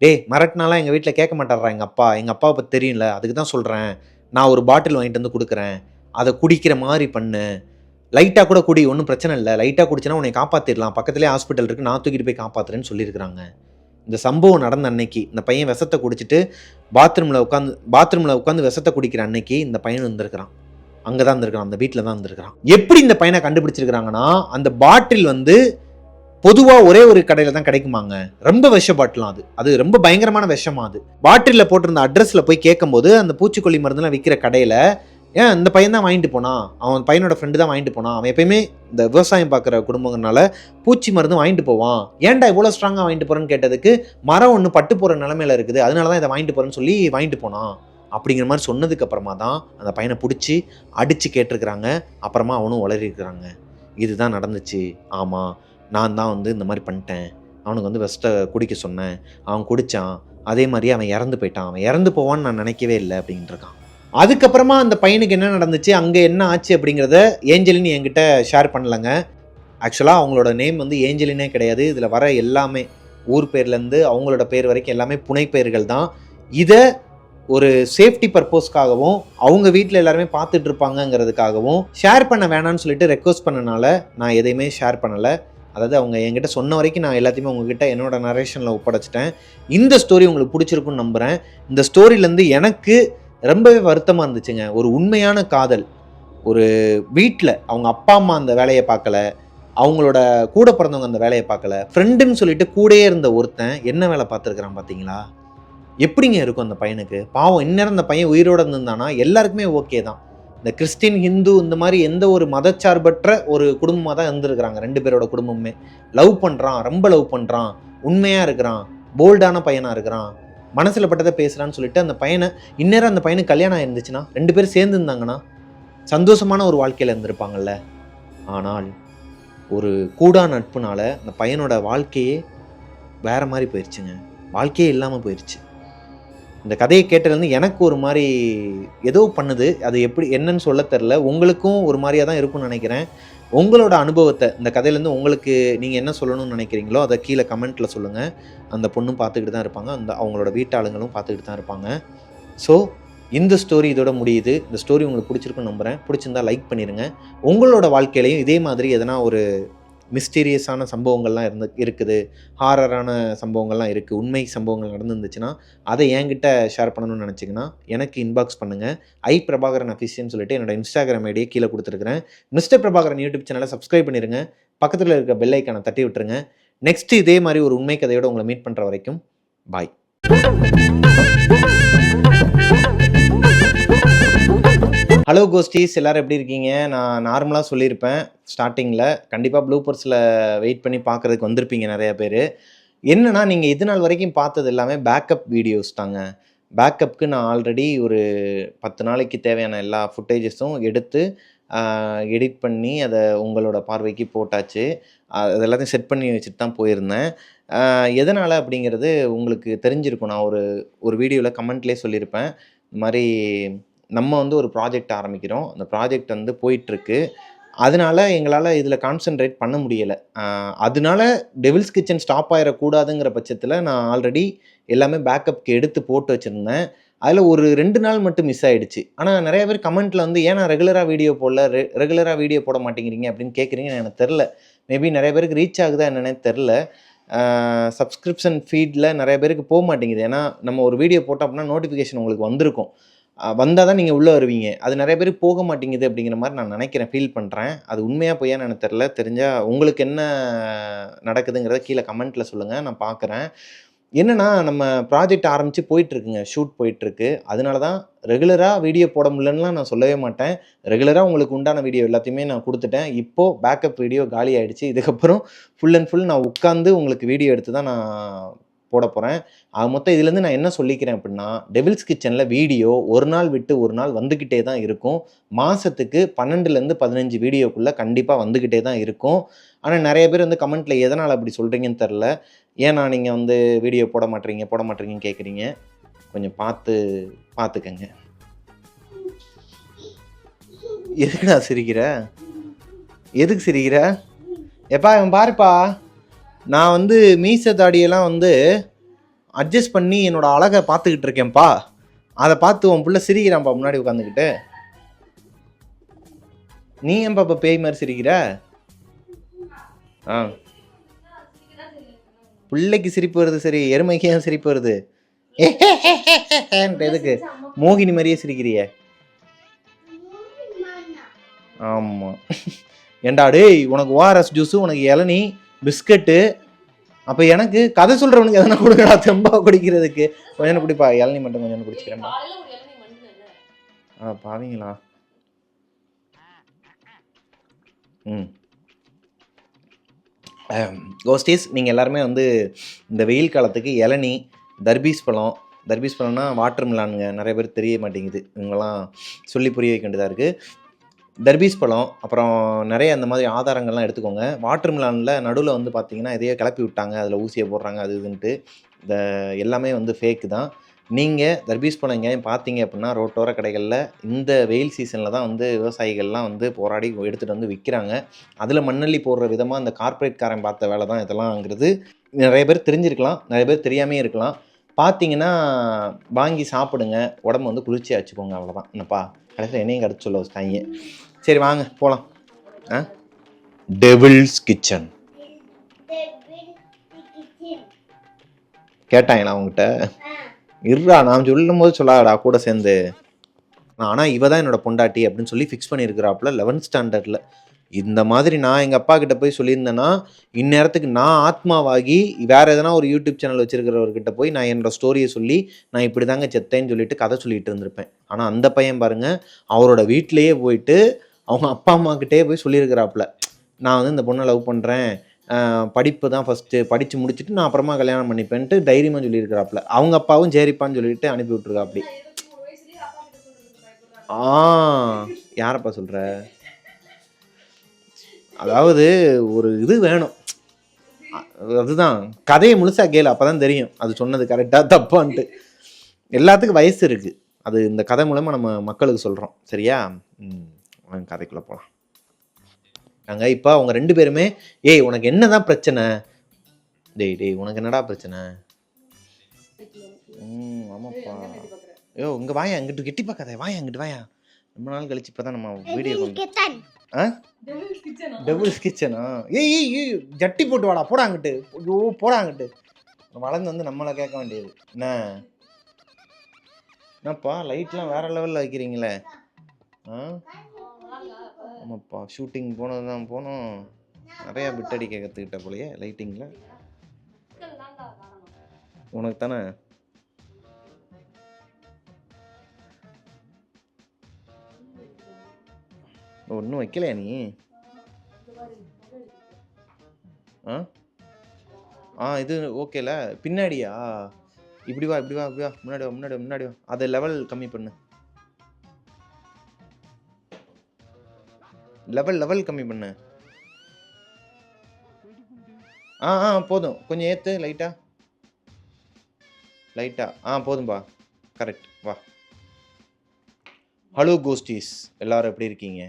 S1: டேய் மிரட்டினாலாம் எங்கள் வீட்டில் கேட்க மாட்டாரா எங்கள் அப்பாவை பற்றி தெரியும்ல, அதுக்கு தான் சொல்கிறேன், நான் ஒரு பாட்டில் வாங்கிட்டு வந்து கொடுக்குறேன், அதை குடிக்கிற மாதிரி பண்ணு, லைட்டாக கூட குடி, ஒன்றும் பிரச்சனை இல்லை, லைட்டாக குடிச்சினா உன்னை காப்பாற்றிடலாம், பக்கத்துலேயே ஹாஸ்பிட்டல் இருக்குது, நான் தூக்கிட்டு போய் காப்பாற்றுறேன்னு சொல்லியிருக்கிறாங்க. இந்த சம்பவம் நடந்த அன்னைக்கு இந்த பையன் விஷத்தை குடிச்சிட்டு பாத்ரூமில் உட்காந்து விஷத்தை குடிக்கிற அன்னைக்கு இந்த பையன் வந்திருக்கிறான். அங்கே தான் இருந்திருக்கிறான், அந்த வீட்டில் தான் இருந்திருக்கிறான். எப்படி இந்த பையனை கண்டுபிடிச்சிருக்கிறாங்கன்னா, அந்த பாட்டில் பொதுவாக ஒரே ஒரு கடையில் தான் கிடைக்குமாங்க. ரொம்ப விஷ பாட்டிலாம் அது ரொம்ப பயங்கரமான விஷமா. அது பாட்டிலில் போட்டிருந்த அட்ரஸில் போய் கேட்கும்போது அந்த பூச்சிக்கொல்லி மருந்துலாம் விற்கிற கடையில், ஏன் இந்த பையன் தான் வாங்கிட்டு போனான், அவன் பையனோட ஃப்ரெண்டு தான் வாங்கிட்டு போனான், அவன் எப்பயுமே இந்த விவசாயம் பார்க்குற குடும்பங்கள்னால பூச்சி மருந்து வாங்கிட்டு போவான், ஏன்டா இவ்வளோ ஸ்ட்ராங்காக வாங்கிட்டு போகிறேன்னு கேட்டதுக்கு, மரம் ஒன்று பட்டு போகிற நிலமையில இருக்குது, அதனால தான் இதை வாங்கிட்டு போகிறேன்னு சொல்லி வாங்கிட்டு போனான் அப்படிங்கிற மாதிரி சொன்னதுக்கு அப்புறமா தான் அந்த பையனை பிடிச்சி அடித்து கேட்டிருக்கிறாங்க. அப்புறமா அவனும் உளறிருக்கிறாங்க, இதுதான் நடந்துச்சு, ஆமாம் நான் தான் இந்த மாதிரி பண்ணிட்டேன், அவனுக்கு விஷத்தை குடிக்க சொன்னேன், அவன் குடித்தான், அதே மாதிரி அவன் இறந்து போயிட்டான், அவன் இறந்து போவான்னு நான் நினைக்கவே இல்லை அப்படின்ட்டு இருக்கான். அதுக்கப்புறமா அந்த பையனுக்கு என்ன நடந்துச்சு, அங்கே என்ன ஆச்சு அப்படிங்கிறத ஏஞ்சலின் என்கிட்ட ஷேர் பண்ணலைங்க. ஆக்சுவலாக அவங்களோட நேம் ஏஞ்சலினே கிடையாது. இதில் வர எல்லாமே ஊர் பேர்லேருந்து அவங்களோட பேர் வரைக்கும் எல்லாமே புனை பெயர்கள் தான். இதை ஒரு சேஃப்டி பர்பஸ்க்காகவும் அவங்க வீட்டில் எல்லாருமே பார்த்துட்டு இருப்பாங்கங்கிறதுக்காகவும் ஷேர் பண்ண வேணான்னு சொல்லிட்டு ரெக்வஸ்ட் பண்ணனால நான் எதையுமே ஷேர் பண்ணலை. அதாவது அவங்க என்கிட்ட சொன்ன வரைக்கும் நான் எல்லாத்தையுமே உங்ககிட்ட என்னோட நரேஷனில் ஒப்படைச்சிட்டேன். இந்த ஸ்டோரி உங்களுக்கு பிடிச்சிருக்குன்னு நம்புகிறேன். இந்த ஸ்டோரியிலேருந்து எனக்கு ரொம்பவே வருத்தமாக இருந்துச்சுங்க. ஒரு உண்மையான காதல், ஒரு வீட்டில் அவங்க அப்பா அம்மா அந்த வேலையை பார்க்கல, அவங்களோட கூட பிறந்தவங்க அந்த வேலையை பார்க்கல, ஃப்ரெண்டுன்னு சொல்லிட்டு கூடயே இருந்த ஒருத்தன் என்ன வேலை பார்த்துருக்குறான் பார்த்தீங்களா. எப்படிங்க இருக்கும் அந்த பையனுக்கு? பாவம், இந்நேரம் அந்த பையன் உயிரோடு இருந்திருந்தானா எல்லாருக்குமே ஓகே தான். இந்த கிறிஸ்டின், ஹிந்து இந்த மாதிரி எந்த ஒரு மதச்சார்பற்ற ஒரு குடும்பமாக தான் இருந்திருக்கிறாங்க 2 பேரோட குடும்பமே. லவ் பண்ணுறான், ரொம்ப லவ் பண்ணுறான், உண்மையாக இருக்கிறான், போல்டான பையனாக இருக்கிறான், மனசில் பட்டதை பேசுகிறான்னு சொல்லிட்டு அந்த பையனை இந்நேரம் அந்த பையனுக்கு கல்யாணம் ஆயிருந்துச்சுன்னா 2 பேரும் சேர்ந்து இருந்தாங்கன்னா சந்தோஷமான ஒரு வாழ்க்கையில் இருந்திருப்பாங்கல்ல. ஆனால் ஒரு கூடா நட்புனால அந்த பையனோட வாழ்க்கையே வேற மாதிரி போயிடுச்சுங்க. வாழ்க்கையே இல்லாமல் போயிடுச்சு. இந்த கதையை கேட்டதுலேருந்து எனக்கு ஒரு மாதிரி ஏதோ பண்ணுது. அது எப்படி என்னன்னு சொல்ல தெரில. உங்களுக்கும் ஒரு மாதிரியாக தான் இருக்கும்னு நினைக்கிறேன். உங்களோட அனுபவத்தை இந்த கதையிலேருந்து உங்களுக்கு நீங்கள் என்ன சொல்லணும்னு நினைக்கிறீங்களோ அதை கீழே கமெண்ட்டில் சொல்லுங்கள். அந்த பொண்ணும் பார்த்துக்கிட்டு தான் இருப்பாங்க, அவங்களோட வீட்டாளுங்களும் பார்த்துக்கிட்டு தான் இருப்பாங்க. ஸோ இந்த ஸ்டோரி இதோட முடியுது. இந்த ஸ்டோரி உங்களுக்கு பிடிச்சிருக்குன்னு நம்புகிறேன். பிடிச்சிருந்தா லைக் பண்ணிடுங்க. உங்களோட வாழ்க்கையிலையும் இதே மாதிரி எதனா ஒரு மிஸ்டீரியஸான சம்பவங்கள்லாம் இருக்குது, ஹாரரான சம்பவங்கள்லாம் இருக்குது, உண்மை சம்பவங்கள் நடந்துருந்துச்சுன்னா அதை என்கிட்ட ஷேர் பண்ணணும்னு நினச்சிங்கன்னா எனக்கு இன்பாக்ஸ் பண்ணுங்கள். பிரபாகரன் அஃபிஷியல்னு சொல்லிட்டு என்னோட இன்ஸ்டாகிராம் ஐடியை கீழே கொடுத்துருக்குறேன். மிஸ்டர் பிரபாகரன் யூடியூப் சேனலை சப்ஸ்கிரைப் பண்ணிடுங்க. பக்கத்தில் இருக்க பெல் ஐக்கானை தட்டி விட்டுருங்க. நெக்ஸ்ட் இதே மாதிரி ஒரு உண்மை கதையோடு உங்களை மீட் பண்ணுற வரைக்கும் பாய். ஹலோ கோஸ்டீஸ், எல்லோரும் எப்படி இருக்கீங்க? நான் நார்மலாக சொல்லியிருப்பேன் ஸ்டார்டிங்கில். கண்டிப்பாக ப்ளூபர்ஸில் வெயிட் பண்ணி பார்க்குறதுக்கு வந்திருப்பீங்க நிறையா பேர். என்னென்னா, நீங்கள் இது நாள் வரைக்கும் பார்த்தது எல்லாமே பேக்கப் வீடியோஸ் தாங்க. பேக்கப்க்கு நான் ஆல்ரெடி ஒரு 10 நாளைக்கு தேவையான எல்லா ஃபுட்டேஜஸும் எடுத்து எடிட் பண்ணி அதை உங்களோட பார்வைக்கு போட்டாச்சு. அது எல்லாத்தையும் செட் பண்ணி வச்சுட்டு தான் போயிருந்தேன். எதனால் அப்படிங்கிறது உங்களுக்கு தெரிஞ்சிருக்கும். நான் ஒரு ஒரு வீடியோவில் கமெண்ட்லேயே சொல்லியிருப்பேன். இந்த மாதிரி நம்ம வந்து ஒரு ப்ராஜெக்ட் ஆரம்பிக்கிறோம். அந்த ப்ராஜெக்ட் வந்து போயிட்டுருக்கு. அதனால எங்களால் இதில் கான்சென்ட்ரேட் பண்ண முடியலை. அதனால டெவில்ஸ் கிச்சன் ஸ்டாப் ஆயிடக்கூடாதுங்கிற பட்சத்தில் நான் ஆல்ரெடி எல்லாமே பேக்கப்க்கு எடுத்து போட்டு வச்சுருந்தேன். அதில் ஒரு 2 நாள் மட்டும் மிஸ் ஆகிடுச்சு. ஆனால் நிறைய பேர் கமெண்ட்டில் வந்து ஏன் நான் ரெகுலராக வீடியோ போடல, ரெகுலராக வீடியோ போட மாட்டேங்கிறீங்க அப்படின்னு கேட்குறீங்கன்னு எனக்கு தெரில. மேபி நிறைய பேருக்கு ரீச் ஆகுதா என்னன்னே தெரில. சப்ஸ்கிரிப்ஷன் ஃபீடில் நிறைய பேருக்கு போக மாட்டேங்குது. ஏன்னா நம்ம ஒரு வீடியோ போட்டோம் அப்படின்னா நோட்டிஃபிகேஷன் உங்களுக்கு வந்திருக்கும். வந்தால் தான் நீங்கள் உள்ளே வருவீங்க. அது நிறைய பேருக்கு போக மாட்டேங்குது அப்படிங்கிற மாதிரி நான் நினைக்கிறேன், ஃபீல் பண்ணுறேன். அது உண்மையாக பொய்யான்னு எனக்கு தெரில. தெரிஞ்சால் உங்களுக்கு என்ன நடக்குதுங்கிறத கீழே கமெண்ட்டில் சொல்லுங்கள், நான் பார்க்குறேன். என்னென்னா நம்ம ப்ராஜெக்ட் ஆரம்பித்து போயிட்டுருக்குங்க, ஷூட் போயிட்டுருக்கு. அதனால தான் ரெகுலராக வீடியோ போட முடியலன்னுலாம் நான் சொல்லவே மாட்டேன். ரெகுலராக உங்களுக்கு உண்டான வீடியோ எல்லாத்தையுமே நான் கொடுத்துட்டேன். இப்போது பேக்கப் வீடியோ காலி ஆகிடுச்சு. இதுக்கப்புறம் ஃபுல் அண்ட் ஃபுல் நான் உட்காந்து உங்களுக்கு வீடியோ எடுத்து தான் நான் போட போகிறேன். மொத்தம் இதுலேருந்து நான் என்ன சொல்லிக்கிறேன் அப்படின்னா, டெவில்ஸ் கிச்சனில் வீடியோ ஒரு நாள் விட்டு ஒரு நாள் வந்துக்கிட்டே தான் இருக்கும். மாதத்துக்கு 12லேருந்து 15 வீடியோக்குள்ளே கண்டிப்பாக வந்துக்கிட்டே தான் இருக்கும். ஆனால் நிறைய பேர் வந்து கமெண்ட்டில் எதனால் அப்படி சொல்கிறீங்கன்னு தெரில. ஏன்னா நீங்கள் வந்து வீடியோ போட மாட்டேறீங்கன்னு கேட்குறீங்க. கொஞ்சம் பார்த்துக்கங்க. எதுக்குடா சிரிக்கிற? எதுக்கு சிரிக்கிற? எப்பா இவன் பாருப்பா, நான் வந்து மீச தாடியெல்லாம் வந்து அட்ஜஸ்ட் பண்ணி என்னோட அழகை பார்த்துக்கிட்டு இருக்கேன்ப்பா. அதை பார்த்து உன் பிள்ளை சிரிக்கிறான்ப்பா முன்னாடி உட்காந்துக்கிட்டு. நீ ஏன்பா இப்போ பேய் மாதிரி சிரிக்கிற? பிள்ளைக்கு சிரிப்பு வருது சரி, எருமைக்கு ஏன் சிரிப்பு வருது? எதுக்கு மோகினி மாதிரியே சிரிக்கிறிய? ஆமாம். ஏண்டா டேய், உனக்கு ஓஆர்எஸ் ஜூஸு, உனக்கு இளநீ, பிஸ்கட்டு, அப்போ எனக்கு கதை சொல்கிறவனுக்கு எதனா கொடுக்கடா தெம்பா குடிக்கிறதுக்கு. கொஞ்சம் குடிப்பா, இளநீ மட்டும் கொஞ்சம் குடிச்சிக்கிறேன்ப்பா. பாவீங்களா? கோஸ்டீஸ், நீங்கள் எல்லாருமே வந்து இந்த வெயில் காலத்துக்கு இளநீ, தர்பீஸ் பழம்னா வாட்டர் மிலானுங்க. நிறைய பேர் தெரிய மாட்டேங்குது, இவங்கெல்லாம் சொல்லி புரிய வைக்க வேண்டியதாக இருக்குது. தர்பீஸ் பழம், அப்புறம் நிறைய அந்த மாதிரி ஆதாரங்கள்லாம் எடுத்துக்கோங்க. வாட்டர் மிலானில் நடுவில் வந்து பார்த்திங்கன்னா எதையோ கிளப்பி விட்டாங்க, அதில் ஊசியை போடுறாங்க அது இதுன்ட்டு. இந்த எல்லாமே வந்து ஃபேக்கு தான். நீங்கள் தர்பீஸ் பழம் எங்கேயும் பார்த்தீங்க அப்படின்னா ரோட்டோர கடைகளில் இந்த வெயில் சீசனில் தான் வந்து விவசாயிகள்லாம் வந்து போராடி எடுத்துகிட்டு வந்து விற்கிறாங்க. அதில் மண்ணள்ளி போடுற விதமாக அந்த கார்ப்பரேட்காரன் பார்த்த வேலை தான் இதெல்லாம்ங்கிறது நிறைய பேர் தெரிஞ்சிருக்கலாம், நிறைய பேர் தெரியாமே இருக்கலாம். பார்த்தீங்கன்னா வாங்கி சாப்பிடுங்க, உடம்பு வந்து குளிர்ச்சியாக வச்சுக்கோங்க, அவ்வளோதான். என்னப்பா கடைசியில் என்னையும் கருத்து சொல்ல வச்சுட்டாங்க. சரி வாங்க போகலாம். டெவில்ஸ் கிச்சன் கேட்டாங்களா அவங்ககிட்ட? இருடா, நான் சொல்லும் போது சொல்லாடா கூட சேர்ந்து. ஆனால் இவ தான் என்னோட பொண்டாட்டி அப்படின்னு சொல்லி ஃபிக்ஸ் பண்ணியிருக்கிறாப்புல 11th ஸ்டாண்டர்டில். இந்த மாதிரி நான் எங்கள் அப்பா கிட்ட போய் சொல்லியிருந்தேன்னா இந்நேரத்துக்கு நான் ஆத்மாவாகி வேறு எதனா ஒரு யூடியூப் சேனல் வச்சுருக்கிறவர்கிட்ட போய் நான் என்னோடய ஸ்டோரியை சொல்லி நான் இப்படி தாங்க செத்தேன்னு சொல்லிட்டு கதை சொல்லிட்டு இருந்திருப்பேன். ஆனால் அந்த பையன் பாருங்கள், அவரோட வீட்டிலையே போயிட்டு அவங்க அப்பா அம்மாக்கிட்டே போய் சொல்லியிருக்கிறாப்புல, நான் வந்து இந்த பொண்ணை லவ் பண்ணுறேன், படிப்பு தான் ஃபஸ்ட்டு, படித்து முடிச்சுட்டு நான் அப்புறமா கல்யாணம் பண்ணிப்பேன்ட்டு தைரியமாக சொல்லியிருக்கிறாப்புல. அவங்க அப்பாவும் சரிப்பான்னு சொல்லிட்டு அனுப்பி விட்ருக்காப்படி. யாரப்பா சொல்கிற? அதாவது ஒரு இது வேணும், அதுதான். கதையை முழுசாக கேளு, அப்போ தான் தெரியும் அது சொன்னது கரெக்டாக தப்பான்ட்டு. எல்லாத்துக்கும் வயசு இருக்குது, அது இந்த கதை மூலமாக நம்ம மக்களுக்கு சொல்கிறோம். சரியா? கதைக்குள்ளே போகலாம். நாங்கள் இப்போ அவங்க 2 பேருமே, ஏய் உனக்கு என்னதான் பிரச்சனை? டேய் உனக்கு என்னடா பிரச்சனை? ஆமாப்பா. ஐயோ இங்கே வாயா, அங்கிட்டு கெட்டி பார்க்காத, வாயா அங்கிட்டு வாயா. ரொம்ப நாள் கழிச்சு இப்போ தான் நம்ம வீடியோ டெவில்ஸ் கிச்சனா? ஏய் ஜட்டி போட்டு வாடா, போடா அங்கிட்டு. ஐயோ போடா அங்கிட்டு. வளர்ந்து வந்து நம்மளை கேட்க வேண்டியது என்னப்பா லைட்லாம் வேற லெவலில் வைக்கிறீங்களே. ஆமாப்பா, ஷூட்டிங் போனது தான் போனோம், நிறையா பிட்டடிக்க கற்றுக்கிட்ட போலையே லைட்டிங்கில். உனக்கு தானே? ஒன்றும் வைக்கலையா நீ? இது ஓகேல பின்னாடியா? இப்படி வா இப்படி வா இப்படி வா, முன்னாடி வா முன்னாடி வா முன்னாடி வா. அதை லெவல் கம்மி பண்ணு, லெவல் கம்மி பண்ணு. போதும், கொஞ்சம் ஏற்று லைட்டாக போதும்பா, கரெக்ட். வா. ஹலோ கோஸ்டீஸ், எல்லாரும் எப்படி இருக்கீங்க?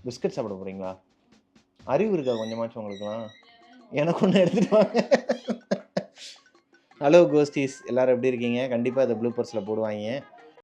S1: பிஸ்கட் சாப்பிட போகிறீங்களா? அறிவு இருக்கா கொஞ்சமாச்சும் உங்களுக்குலாம்? எனக்கு ஒன்று எடுத்துகிட்டு வாங்க. ஹலோ கோஸ்டீஸ், எல்லாரும் எப்படி இருக்கீங்க? கண்டிப்பாக இதை ப்ளூபர்ஸில் போடுவாங்க.